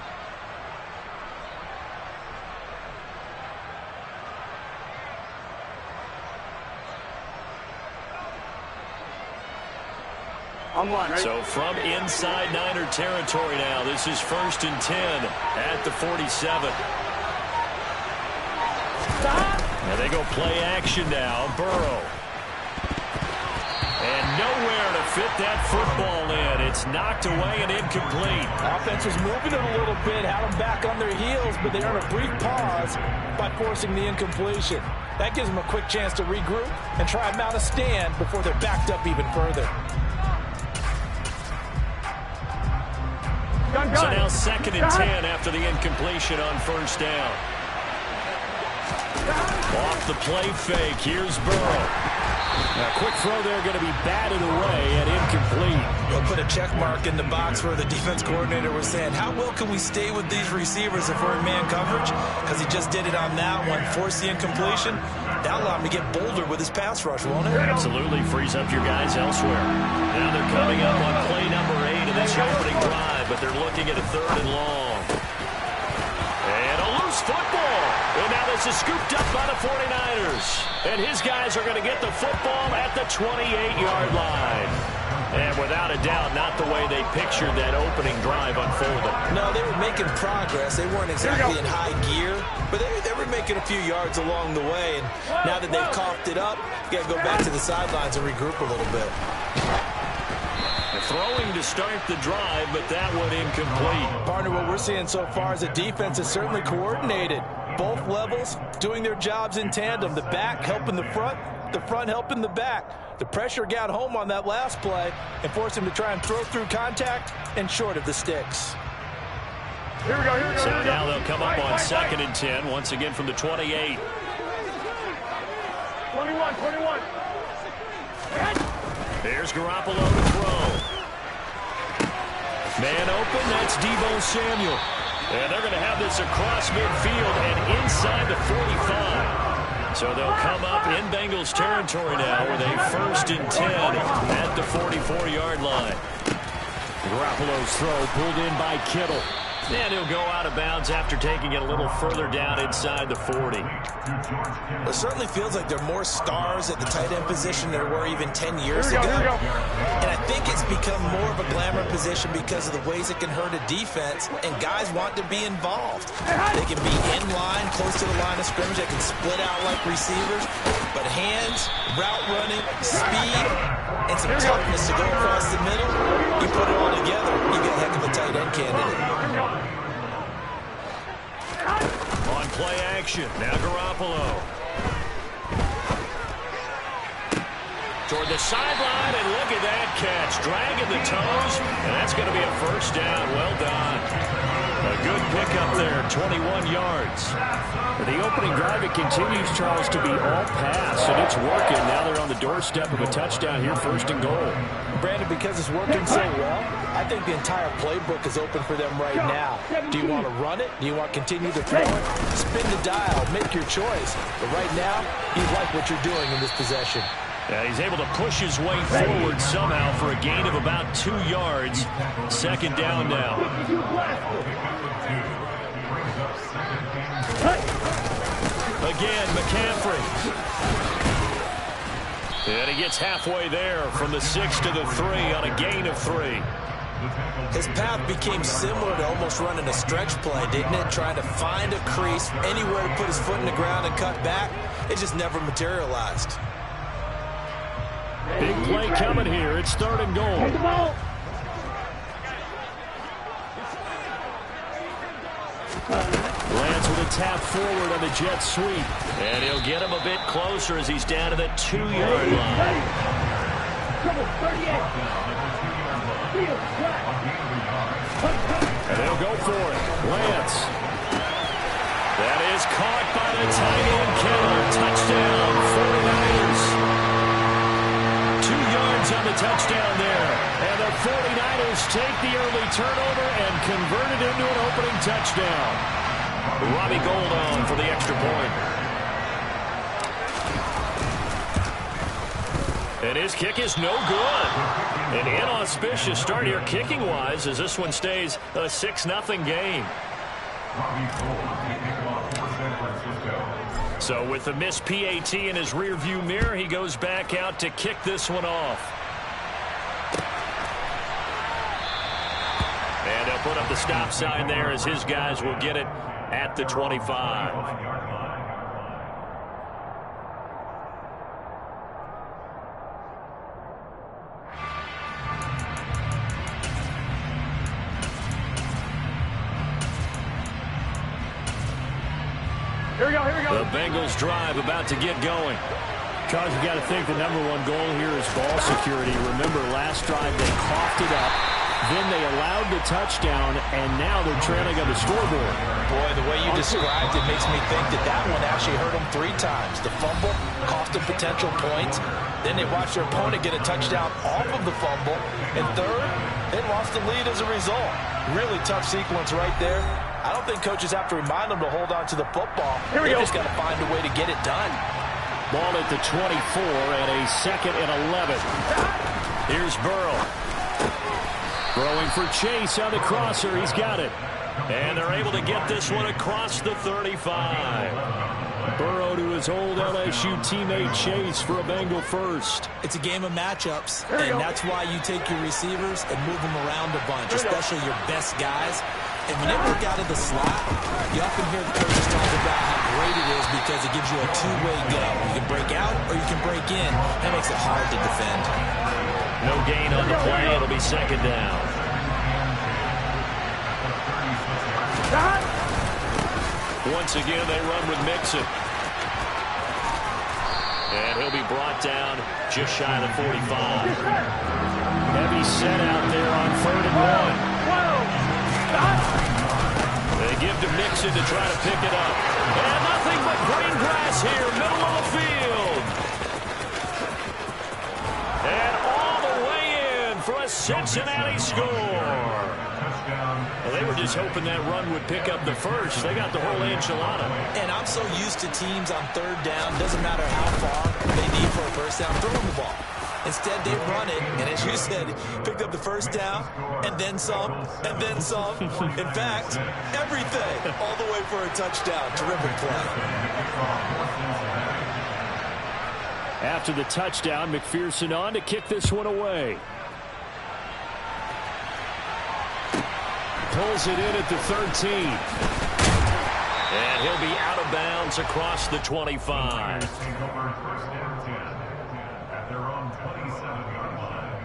On one, ready? So from inside Niner territory now, this is first and 10 at the 47. Stop! And they go play action now. Burrow. And nowhere to fit that football in. It's knocked away and incomplete. Offense was moving it a little bit, had them back on their heels, but they earned a brief pause by forcing the incompletion. That gives them a quick chance to regroup and try and mount a stand before they're backed up even further. So now second and 10 after the incompletion on first down. Off the play fake, here's Burrow. Now, quick throw there going to be batted away and incomplete. We'll put a check mark in the box where the defense coordinator was saying, how well can we stay with these receivers if we're in man coverage? Because he just did it on that one, forced the incompletion. That'll allow him to get bolder with his pass rush, won't it? Absolutely, frees up your guys elsewhere. Now they're coming up on play number 8 of this opening drive, but they're looking at a third and long. And a loose football. And now this is scooped up by the 49ers. And his guys are going to get the football at the 28-yard line. And without a doubt, not the way they pictured that opening drive unfolding. No, they were making progress. They weren't exactly in high gear, but they were making a few yards along the way. And now that they've coughed it up, you got to go back to the sidelines and regroup a little bit. And throwing to start the drive, but that one incomplete. Partner, what we're seeing so far is a defense is certainly coordinated. Both levels doing their jobs in tandem. The back helping the front helping the back. The pressure got home on that last play and forced him to try and throw through contact and short of the sticks. Here we go, here we go. So now they'll come up on 2nd and 10, once again from the 28. 21. Here's Garoppolo to throw. Man open, that's Deebo Samuel. And they're going to have this across midfield and inside the 45. So they'll come up in Bengals territory now with a 1st and 10 at the 44-yard line. Garoppolo's throw pulled in by Kittle. And he'll go out of bounds after taking it a little further down inside the 40. It certainly feels like there are more stars at the tight end position than there were even 10 years ago. And I think it's become more of a glamour position because of the ways it can hurt a defense, and guys want to be involved. They can be in line, close to the line of scrimmage. They can split out like receivers. But hands, route running, speed, and some toughness to go across the middle, you put it all together, you get a heck of a tight end candidate. On play action, now Garoppolo. Toward the sideline, and look at that catch. Dragging the toes, and that's going to be a 1st down. Well done. A good pickup there, 21 yards. The opening drive, it continues, Charles, to be all pass, and it's working. Now they're on the doorstep of a touchdown here, 1st and goal. Brandon, because it's working so well, I think the entire playbook is open for them right now. Do you want to run it? Do you want to continue to throw it? Spin the dial, make your choice. But right now, you like what you're doing in this possession. Yeah, he's able to push his way forward somehow for a gain of about 2 yards. 2nd down now. Again, McCaffrey. And he gets halfway there from the 6 to the 3 on a gain of 3. His path became similar to almost running a stretch play, didn't it? Trying to find a crease, anywhere to put his foot in the ground and cut back. It just never materialized. Big play coming here. It's 3rd and goal. Lance with a tap forward on the jet sweep. And he'll get him a bit closer as he's down to the 2-yard line. And they'll go for it. Lance. That is caught by the tight end killer. Touchdown, 49ers. 2 yards on the touchdown there. And the 49ers take the early turnover and convert it into an opening touchdown. Robbie Gould on for the extra point. And his kick is no good. An inauspicious start here kicking-wise as this one stays a 6-0 game. So with the missed PAT in his rearview mirror, he goes back out to kick this one off. And he'll put up the stop sign there as his guys will get it at the 25. Here we go. The Bengals drive about to get going. Charles, you got to think the #1 goal here is ball security. Remember, last drive they coughed it up, then they allowed the touchdown, and now they're trailing on the scoreboard. Boy, the way you described it makes me think that one actually hurt them 3 times. The fumble cost them potential points. Then they watched their opponent get a touchdown off of the fumble. And third, they lost the lead as a result. Really tough sequence right there. I don't think coaches have to remind them to hold on to the football. They just got to find a way to get it done. Ball at the 24 and a 2nd and 11. Here's Burrow. Throwing for Chase on the crosser. He's got it. And they're able to get this one across the 35. Burrow to his old LSU teammate Chase for a Bengal first. It's a game of matchups, and that's why you take your receivers and move them around a bunch, especially your best guys. And when they work out of the slot, you often hear the coaches talk about how great it is because it gives you a two-way go. You can break out or you can break in. That makes it hard to defend. No gain on the play. It'll be second down. Once again, they run with Mixon. And he'll be brought down just shy of the 45. Heavy set out there on 3rd and 1. They give to Mixon to try to pick it up. And nothing but green grass here, middle of the field. And all the way in for a Cincinnati score. Well, they were just hoping that run would pick up the first. They got the whole enchilada. And I'm so used to teams on 3rd down, doesn't matter how far they need for a first down, throwing the ball. Instead, they run it, and as you said, picked up the first down, and then some, and then some. In fact, everything, all the way for a touchdown. Terrific play. After the touchdown, McPherson on to kick this one away. Pulls it in at the 13. And he'll be out of bounds across the 25. At their own 27-yard line.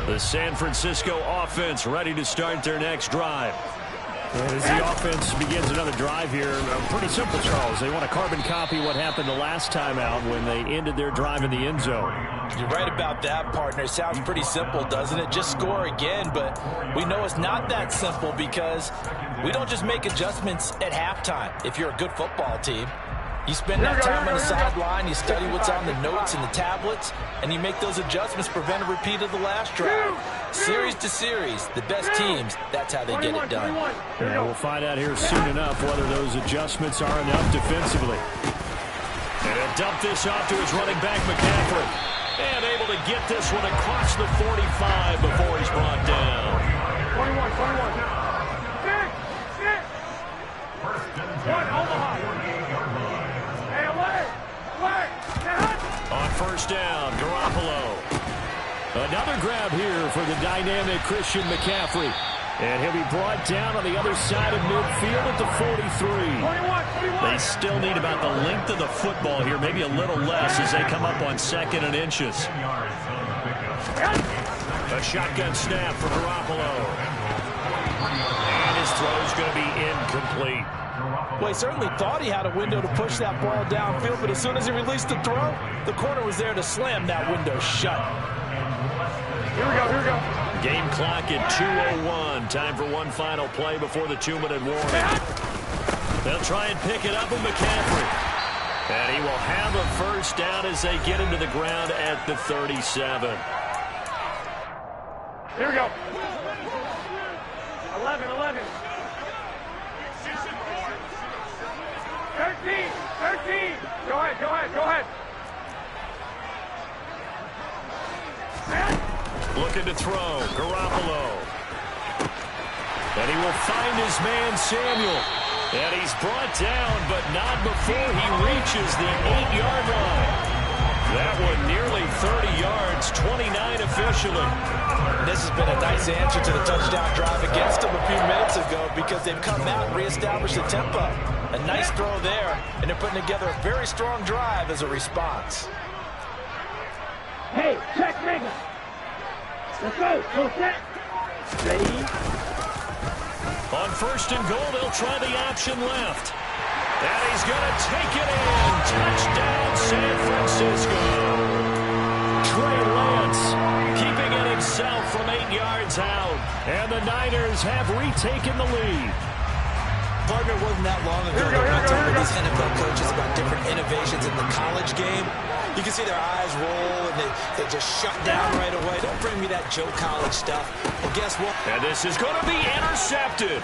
The San Francisco offense ready to start their next drive. And as the offense begins another drive here, pretty simple, Charles. They want to carbon copy what happened the last time out when they ended their drive in the end zone. You're right about that, partner. It sounds pretty simple, doesn't it? Just score again, but we know it's not that simple because we don't just make adjustments at halftime. If you're a good football team, you spend that time on the sideline, you study what's on the notes and the tablets, and you make those adjustments, prevent a repeat of the last drive. Series to series, the best teams, that's how they get it done. Yeah, we'll find out here soon enough whether those adjustments are enough defensively. And he'll dump this off to his running back, McCaffrey. And able to get this one across the 45 before he's brought down. 21. Six. One, Omaha. Hey, away. On first down, Garoppolo. Another grab here for the dynamic Christian McCaffrey. And he'll be brought down on the other side of midfield at the 43. 21. They still need about the length of the football here, maybe a little less as they come up on 2nd and inches. A shotgun snap for Garoppolo. And his throw's going to be incomplete. Well, he certainly thought he had a window to push that ball downfield, but as soon as he released the throw, the corner was there to slam that window shut. Here we go. Game clock at 2:01. Time for one final play before the 2-minute warning. They'll try and pick it up with McCaffrey. And he will have a first down as they get him to the ground at the 37. Here we go. 11. 13. Go ahead. Looking to throw, Garoppolo. And he will find his man, Samuel. And he's brought down, but not before he reaches the 8-yard line. That one nearly 30 yards, 29 officially. This has been a nice answer to the touchdown drive against them a few minutes ago because they've come out and reestablished the tempo. A nice throw there, and they're putting together a very strong drive as a response. Hey, check Mega. Let's go. Full set. Ready. On first and goal, they'll try the option left. And he's going to take it in. Touchdown, San Francisco. Trey Lance keeping it himself from 8 yards out. And the Niners have retaken the lead. Partner, wasn't that long ago that we talked with these NFL coaches about different innovations in the college game. You can see their eyes roll, and they just shut down right away. Don't bring me that Joe College stuff. Well, guess what? And this is going to be intercepted.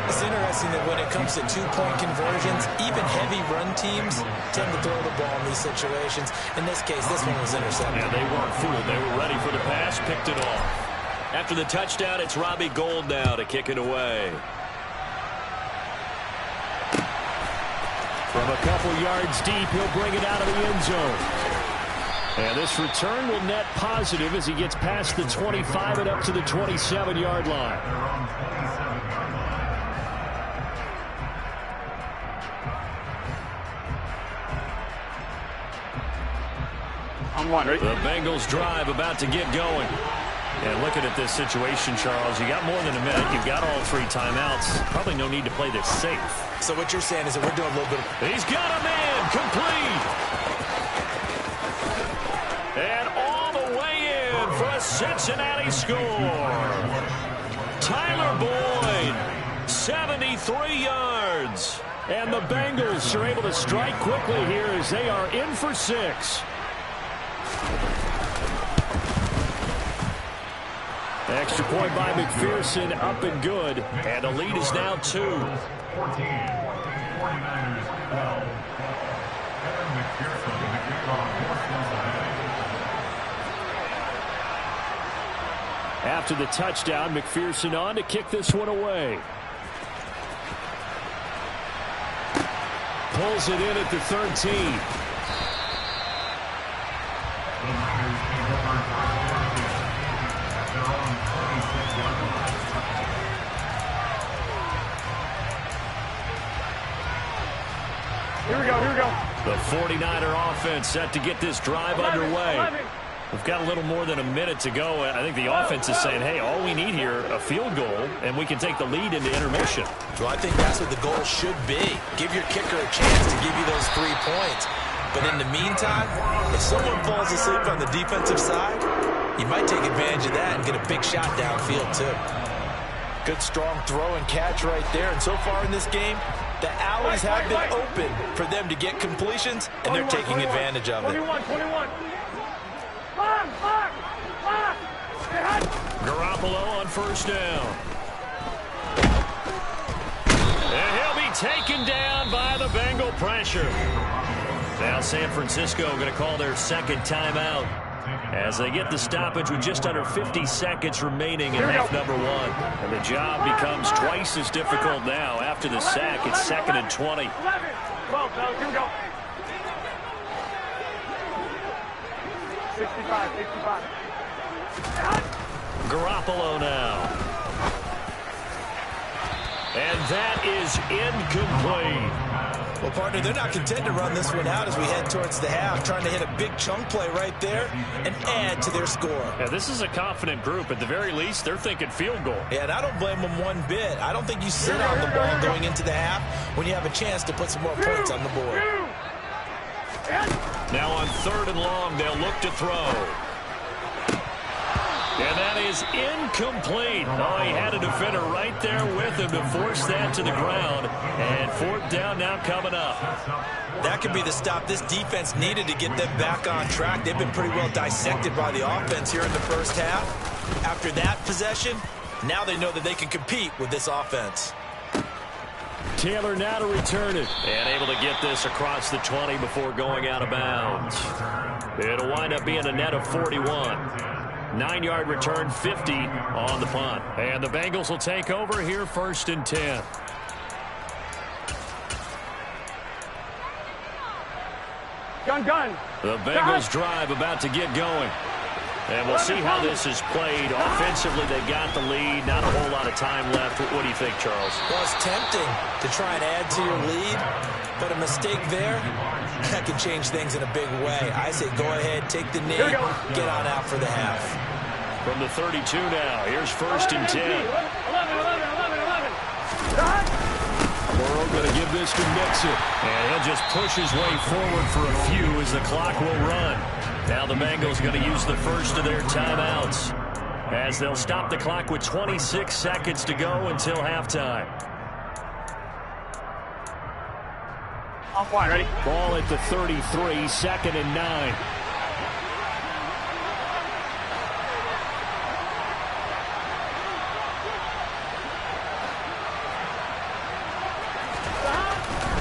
It's interesting that when it comes to two-point conversions, even heavy run teams tend to throw the ball in these situations. In this case, this one was intercepted. Yeah, they weren't fooled. They were ready for the pass, picked it off. After the touchdown, it's Robbie Gould now to kick it away. From a couple yards deep, he'll bring it out of the end zone. And this return will net positive as he gets past the 25 and up to the 27-yard line. I'm one, right? The Bengals drive about to get going. And looking at this situation, Charles, you got more than a minute. You've got all 3 timeouts. Probably no need to play this safe. So what you're saying is that we're doing a little bit of... He's got a man complete. And all the way in for a Cincinnati score. Tyler Boyd, 73 yards. And the Bengals are able to strike quickly here as they are in for 6. Extra point by McPherson, up and good. And the lead is now 2. 14. 49ers out. Evan McPherson, the kickoff, After the touchdown, McPherson on to kick this one away. Pulls it in at the 13. Here we go, here we go. The 49er offense set to get this drive underway. We've got a little more than a minute to go. I think the offense is saying, hey, all we need here, a field goal, and we can take the lead into intermission. Well, I think that's what the goal should be. Give your kicker a chance to give you those 3 points. But in the meantime, if someone falls asleep on the defensive side, you might take advantage of that and get a big shot downfield, too. Good, strong throw and catch right there. And so far in this game, the alleys have been open for them to get completions, and they're taking advantage of it. 21. Garoppolo on first down. And he'll be taken down by the Bengal pressure. Now San Francisco going to call their second timeout as they get the stoppage with just under 50 seconds remaining in half number 1. And the job becomes twice as difficult now after the sack. It's 2nd and 20. 12, fellas, here we go. 65. Garoppolo now. And that is incomplete. Well, partner, they're not content to run this one out as we head towards the half, trying to hit a big chunk play right there and add to their score. Yeah, this is a confident group. At the very least, they're thinking field goal. Yeah, and I don't blame them one bit. I don't think you sit on the ball going into the half when you have a chance to put some more points on the board. Now on 3rd and long, they'll look to throw. And that is incomplete. Oh, he had a defender right there with him to force that to the ground. And 4th down now coming up. That could be the stop this defense needed to get them back on track. They've been pretty well dissected by the offense here in the first half. After that possession, now they know that they can compete with this offense. Taylor now to return it. And able to get this across the 20 before going out of bounds. It'll wind up being a net of 41. 9-yard return, 50 on the punt. And the Bengals will take over here 1st and 10. Gun. The Bengals drive about to get going. And we'll see how this is played. Offensively, they got the lead. Not a whole lot of time left. What do you think, Charles? Well, it's tempting to try and add to your lead, but a mistake there, that can change things in a big way. I say go ahead, take the knee, get on out for the half. From the 32 now, here's 1st and 10. 11. Burrow going to give this to Mixon. And he'll just push his way forward for a few as the clock will run. Now the Bengals going to use the first of their timeouts as they'll stop the clock with 26 seconds to go until halftime. I'm fine, ready? Ball at the 33, 2nd and 9.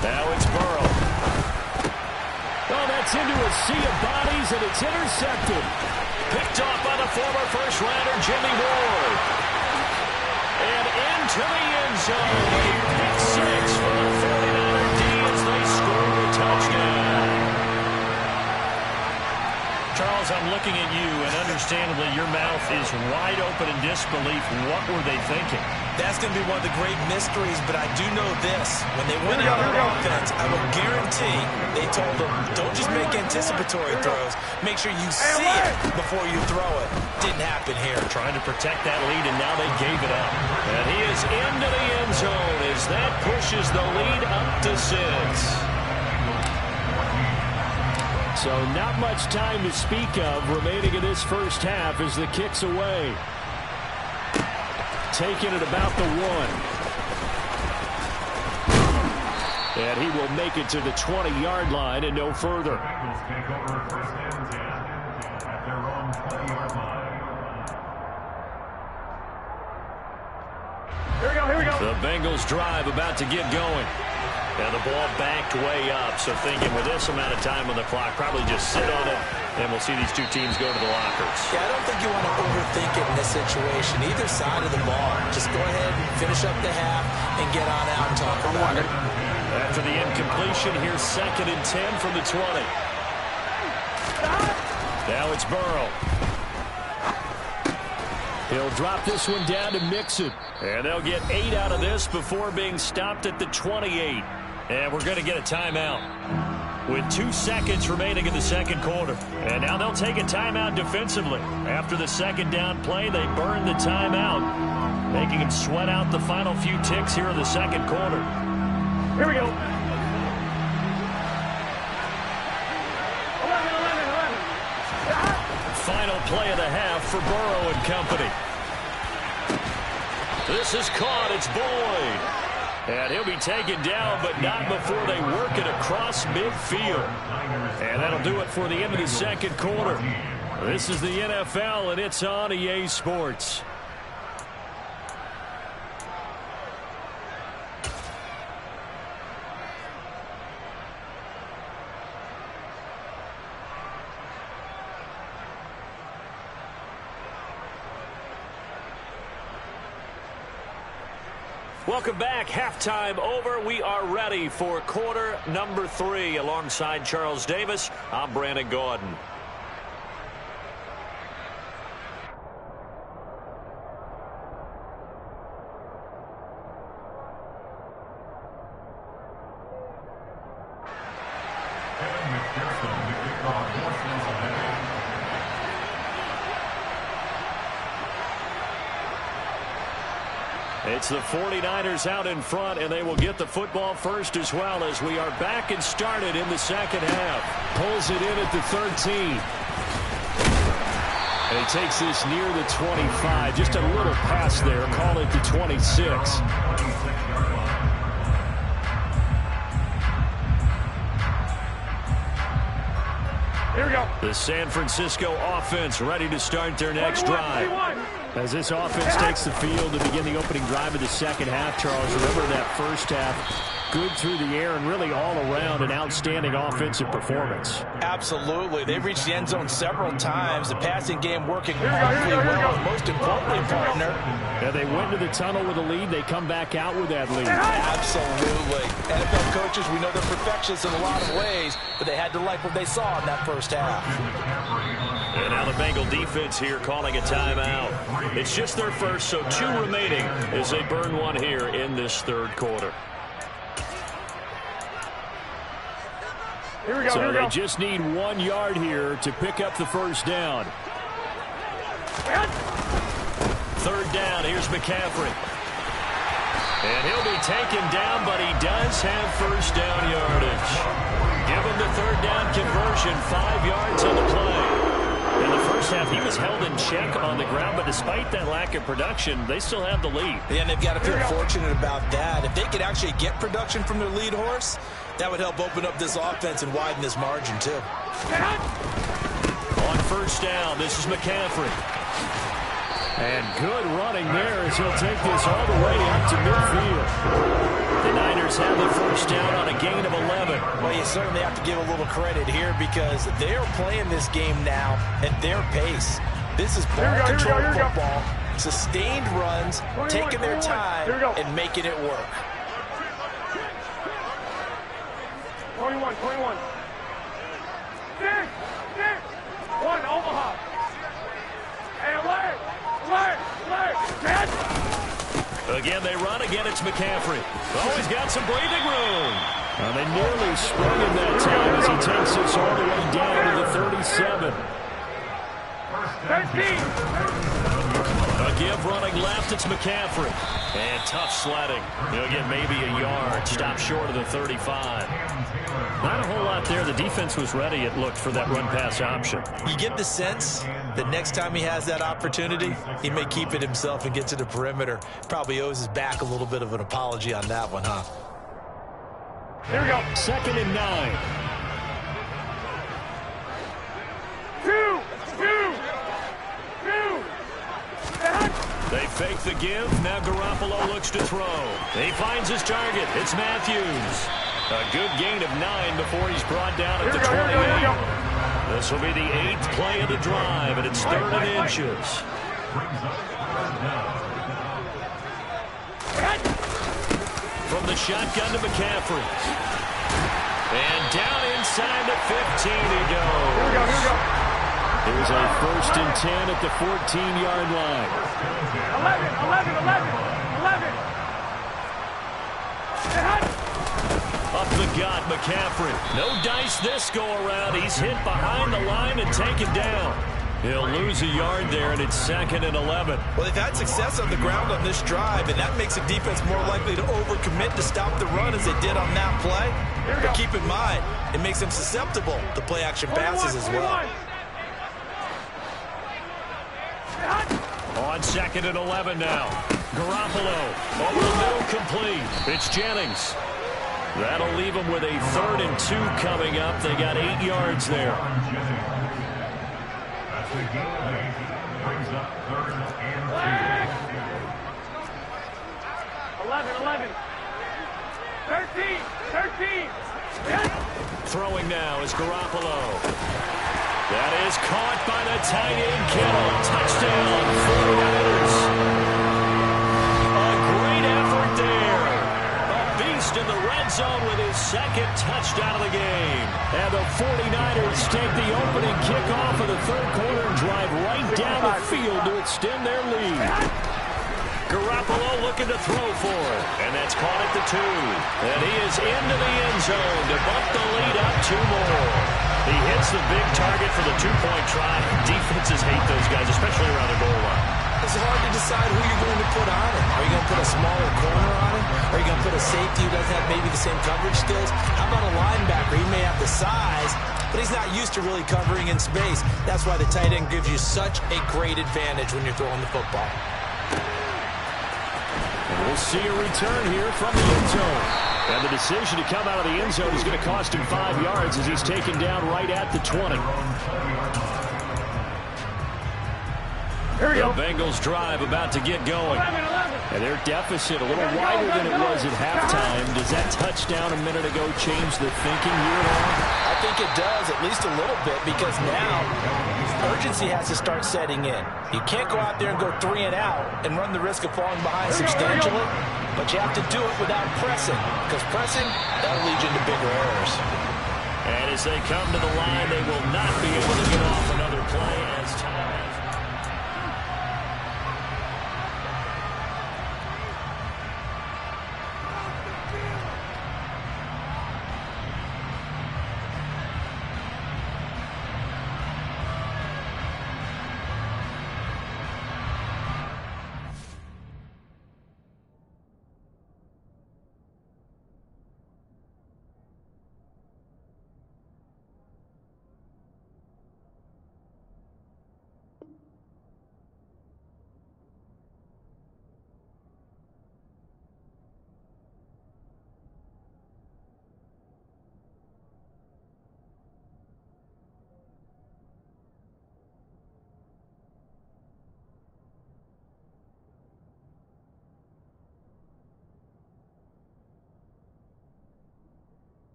Now it's Burrow. Oh, that's into a sea of bodies, and it's intercepted. Picked off by the former first-rounder Jimmy Ward. And into the end zone. Pick 6 for the 49er D as they score touchdown. Charles, I'm looking at you, and understandably, your mouth is wide open in disbelief. What were they thinking? That's going to be one of the great mysteries, but I do know this. When they went out on offense, I will guarantee they told them, don't just make anticipatory throws. Make sure you see it before you throw it. Didn't happen here. Trying to protect that lead, and now they gave it up. And he is into the end zone as that pushes the lead up to 6. So not much time to speak of remaining in this first half as the kick's away. Taking it about the 1. And he will make it to the 20-yard line and no further. Bengals take over first and 10 at their own 20-yard line. Here we go. The Bengals drive about to get going. And the ball backed way up. So thinking with this amount of time on the clock, probably just sit on it, and we'll see these two teams go to the lockers. Yeah, I don't think you want to overthink it in this situation. Either side of the ball. Just go ahead and finish up the half and get on out and talk about it. After the incompletion, here's 2nd and 10 from the 20. Now it's Burrow. He'll drop this one down to Mixon. And they'll get 8 out of this before being stopped at the 28. And we're going to get a timeout with 2 seconds remaining in the second quarter. And now they'll take a timeout defensively. After the second down play, they burn the timeout, making them sweat out the final few ticks here in the second quarter. Here we go. 11. Final play of the half for Burrow and company. This is caught. It's Boyd. And he'll be taken down, but not before they work it across midfield. And that'll do it for the end of the second quarter. This is the NFL, and it's on EA Sports. Welcome back. Halftime over. We are ready for quarter number 3. Alongside Charles Davis, I'm Brandon Gordon. It's the 49ers out in front, and they will get the football first as well as we are back and started in the second half. Pulls it in at the 13. And he takes this near the 25. Just a little pass there. Call it the 26. Here we go. The San Francisco offense ready to start their next drive. As this offense takes the field to begin the opening drive of the second half, Charles, remember that first half, good through the air and really all around an outstanding offensive performance. Absolutely. They've reached the end zone several times. The passing game working wonderfully well. And most importantly, partner. Yeah, they went to the tunnel with a lead. They come back out with that lead. Absolutely. NFL coaches, we know they're perfectionists in a lot of ways, but they had to like what they saw in that first half. And now the Bengal defense here calling a timeout. It's just their first, so 2 remaining as they burn one here in this third quarter. Here we go. So Here we go. they just need 1 yard here to pick up the first down. Third down, here's McCaffrey. And he'll be taken down, but he does have first down yardage. Give him the third down conversion, 5 yards on the play. In the first half, he was held in check on the ground, but despite that lack of production, they still have the lead. Yeah, and they've got to feel fortunate about that. If they could actually get production from their lead horse, that would help open up this offense and widen this margin, too. On first down, this is McCaffrey. And good running there as he'll take this all the way up to midfield. The Niners have the first down on a gain of 11. Well, you certainly have to give a little credit here because they're playing this game now at their pace. This is ball control football, sustained runs, taking their time and making it work. 21, 21. 6, 1, Omaha. Hey, alert, 10. Again, they run. Again, it's McCaffrey. Oh, he's got some breathing room. They nearly sprung him that time as he takes this all the way down to the 37. 13. A give running left, it's McCaffrey. And tough sledding. He'll get maybe a yard. Stop short of the 35. Not a whole lot there. The defense was ready, it looked, for that run-pass option. You get the sense that next time he has that opportunity, he may keep it himself and get to the perimeter. Probably owes his back a little bit of an apology on that one, huh? Here we go. 2nd and 9. 2. They fake the give. Now Garoppolo looks to throw. He finds his target. It's Matthews. A good gain of 9 before he's brought down at the 28. This will be the 8th play of the drive, and it's 3rd and inches. From the shotgun to McCaffrey. And down inside the 15 he goes. Here we go. Here's a 1st and 10 at the 14-yard line. 11. Up the gut, McCaffrey. No dice this go-around. He's hit behind the line and taken down. He'll lose a yard there, and it's 2nd and 11. Well, they've had success on the ground on this drive, and that makes the defense more likely to overcommit to stop the run as they did on that play. But keep in mind, it makes them susceptible to play-action passes as well. On 2nd and 11 now. Garoppolo over the middle, complete. It's Jennings. That'll leave them with a 3rd and 2 coming up. They got 8 yards there. That's the game of 8. Brings up 3rd and 2. 11. 13. Throwing now is Garoppolo. That is caught by the tight end, Kittle. Touchdown, 49ers. A great effort there. A beast in the red zone with his 2nd touchdown of the game. And the 49ers take the opening kickoff of the 3rd quarter and drive right down the field to extend their lead. Garoppolo looking to throw for it. And that's caught at the 2. And he is into the end zone to bump the lead up 2 more. He hits the big target for the 2-point try. Defenses hate those guys, especially around the goal line. It's hard to decide who you're going to put on him. Are you going to put a smaller corner on him? Are you going to put a safety who doesn't have maybe the same coverage skills? How about a linebacker? He may have the size, but he's not used to really covering in space. That's why the tight end gives you such a great advantage when you're throwing the football. And we'll see a return here from the end zone. And the decision to come out of the end zone is going to cost him 5 yards as he's taken down right at the 20. Here we go. The Bengals drive about to get going. 11. And their deficit a little wider than it was at halftime. Does that touchdown a minute ago change the thinking here at all? I think it does, at least a little bit, because now urgency has to start setting in. You can't go out there and go 3 and out and run the risk of falling behind substantially, but you have to do it without pressing, because pressing, that'll lead you into bigger errors. And as they come to the line, they will not be able to get off another play as time.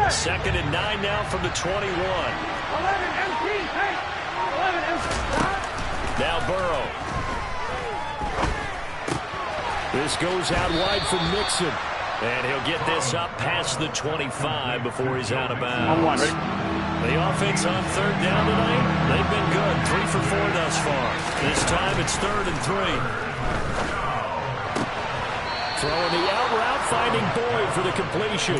2nd and 9 now from the 21. 11 empty. Hey, 11 empty. Now Burrow. This goes out wide for Mixon. And he'll get this up past the 25 before he's out of bounds. The offense on 3rd down tonight, they've been good. 3 for 4 thus far. This time it's 3rd and 3. Throwing the out route, finding Boyd for the completion.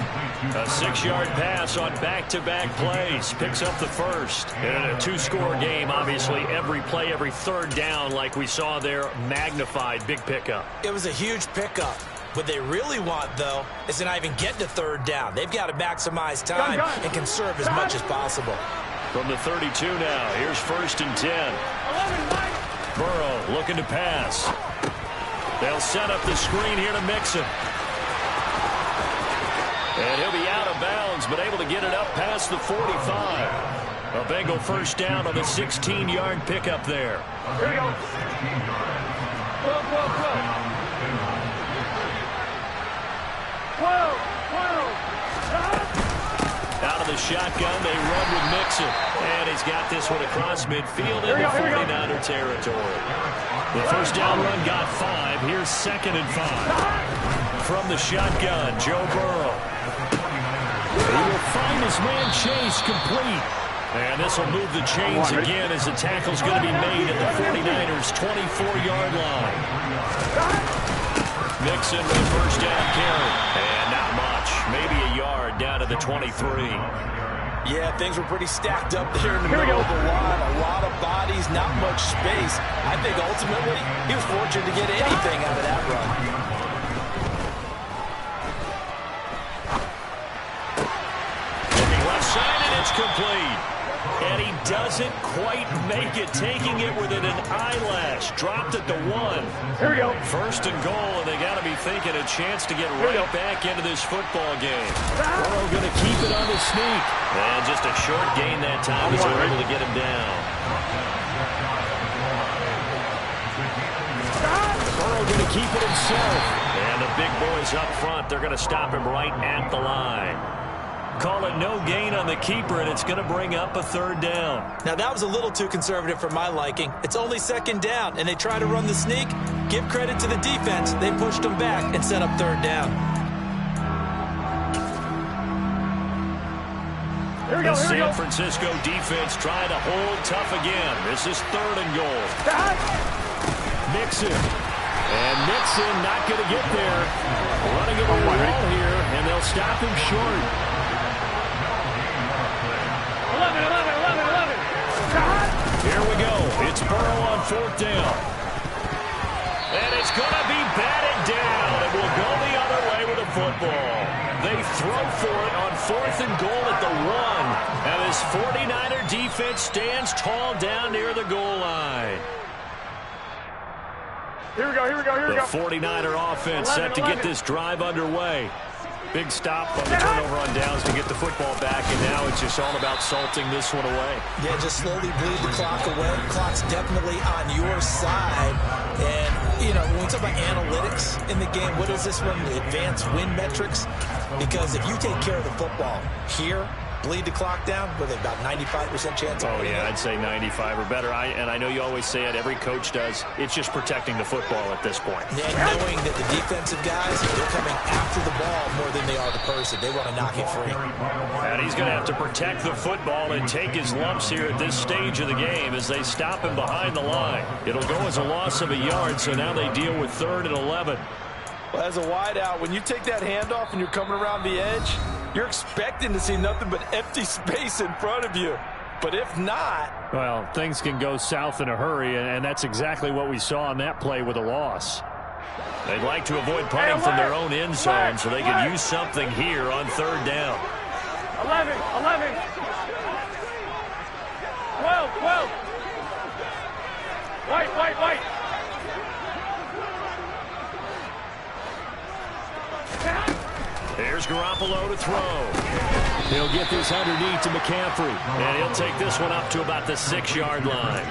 A 6-yard pass on back-to-back plays. Picks up the first. And in a 2-score game, obviously, every play, every 3rd down, like we saw there, magnified. Big pickup. It was a huge pickup. What they really want, though, is to not even get to 3rd down. They've got to maximize time and conserve as much as possible. From the 32 now, here's 1st and 10. Burrow looking to pass. They'll set up the screen here to Mixon. And he'll be out of bounds, but able to get it up past the 45. A Bengal 1st down on the 16-yard pickup there. Here we go. 12. Out of the shotgun, they run with Mixon. And he's got this one across midfield into 49er territory. The 1st down run got 5. Here's 2nd and 5. From the shotgun, Joe Burrow. He will find his man Chase complete. And this will move the chains again as the tackle's going to be made at the 49ers' 24-yard line. Mixon with a 1st down carry. And not much. Maybe a yard down to the 23. Yeah, things were pretty stacked up there in the middle of the line. A lot of bodies, not much space. I think ultimately he was fortunate to get anything out of that run. Looking left side, and it's complete. And he doesn't quite make it, taking it within an eyelash. Dropped at the 1. Here we go. 1st and goal, and they got to be thinking a chance to get right back into this football game. Burrow going to keep it on the sneak. And just a short gain that time as they were able to get him down. Burrow going to keep it himself. And the big boys up front, they're going to stop him right at the line. Call it no gain on the keeper, and it's going to bring up a 3rd down. Now, that was a little too conservative for my liking. It's only 2nd down, and they try to run the sneak. Give credit to the defense. They pushed them back and set up 3rd down. The San Francisco defense trying to hold tough again. This is 3rd and goal. Mixon. And Mixon not going to get there. Running into the wall here, and they'll stop him short. 11. Here we go. It's Burrow on 4th down. And it's going to be batted down. It will go the other way with the football. They throw for it on 4th and goal at the 1. And this 49er defense stands tall down near the goal line. Here we go. The 49er offense set to get this drive underway. Big stop on the turnover on downs to get the football back, and now it's just all about salting this one away. Yeah, just slowly bleed the clock away. The clock's definitely on your side. And, you know, when we talk about analytics in the game, what is this one? The advanced win metrics? Because if you take care of the football here, bleed the clock down with about 95% chance. Oh, yeah, I'd say 95 or better. And I know you always say it, every coach does. It's just protecting the football at this point. Yeah, knowing that the defensive guys, they're coming after the ball more than they are the person. They want to knock it free. And he's going to have to protect the football and take his lumps here at this stage of the game as they stop him behind the line. It'll go as a loss of a yard, so now they deal with 3rd and 11. Well, as a wideout, when you take that handoff and you're coming around the edge, you're expecting to see nothing but empty space in front of you. But if not... Well, things can go south in a hurry, and that's exactly what we saw on that play with a loss. They'd like to avoid punting from their own end zone so they could use something here on 3rd down. 11. 12. White. Here's Garoppolo to throw. He'll get this underneath to McCaffrey. And he'll take this one up to about the 6-yard line.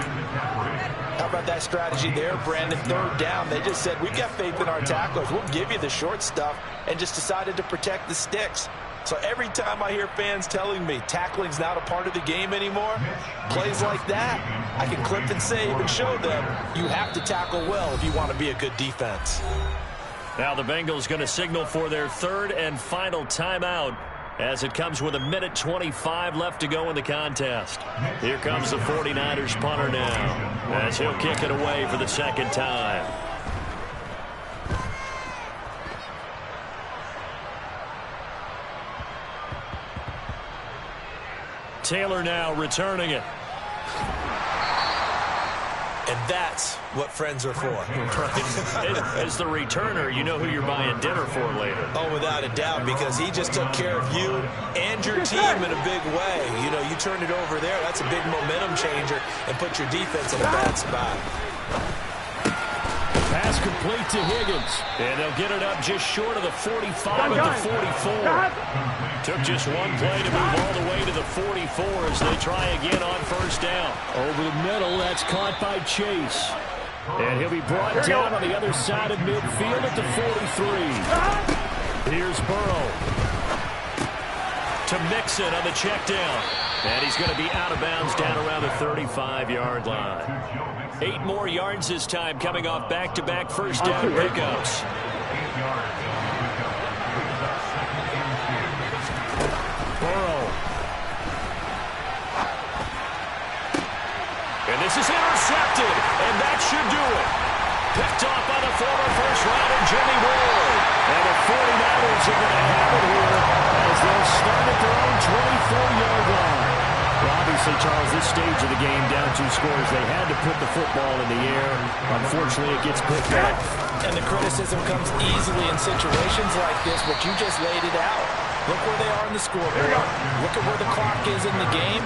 How about that strategy there, Brandon? 3rd down. They just said, we've got faith in our tacklers. We'll give you the short stuff, and just decided to protect the sticks. So every time I hear fans telling me tackling's not a part of the game anymore, plays like that, I can clip and save and show them you have to tackle well if you want to be a good defense. Now the Bengals going to signal for their third and final timeout as it comes with 1:25 left to go in the contest. Here comes the 49ers punter now as he'll kick it away for the second time. Taylor now returning it. And that's what friends are for. As the returner, you know who you're buying dinner for later. Oh, without a doubt, because he just took care of you and your team in a big way. You know, you turned it over there. That's a big momentum changer and put your defense in a bad spot. Pass complete to Higgins. And they'll get it up just short of the 45 at the 44. Took just one play to move all the way to the 44 as they try again on first down. Over the middle, that's caught by Chase. And he'll be brought down on the other side of midfield at the 43. Here's Burrow. To Mixon on the check down. And he's going to be out of bounds down around the 35-yard line. 8 more yards this time coming off back-to-back first down pickups. Burrow. And this is intercepted, and that should do it. Picked off by the former first-rounder Jimmy Ward. And the 49ers are going to have it here as they'll start at their own 24-yard line. Well, obviously, Charles, this stage of the game, down 2 scores, they had to put the football in the air. Unfortunately, it gets picked off. And the criticism comes easily in situations like this, but you just laid it out. Look where they are in the scoreboard. Look at where the clock is in the game.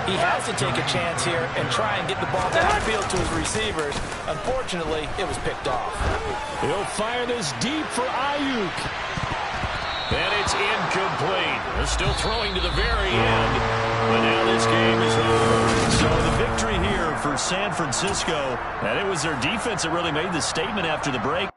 He has to take a chance here and try and get the ball downfield to his receivers. Unfortunately, it was picked off. He'll fire this deep for Ayuk. And it's incomplete. They're still throwing to the very end. But now this game is over. So the victory here for San Francisco. And it was their defense that really made the statement after the break.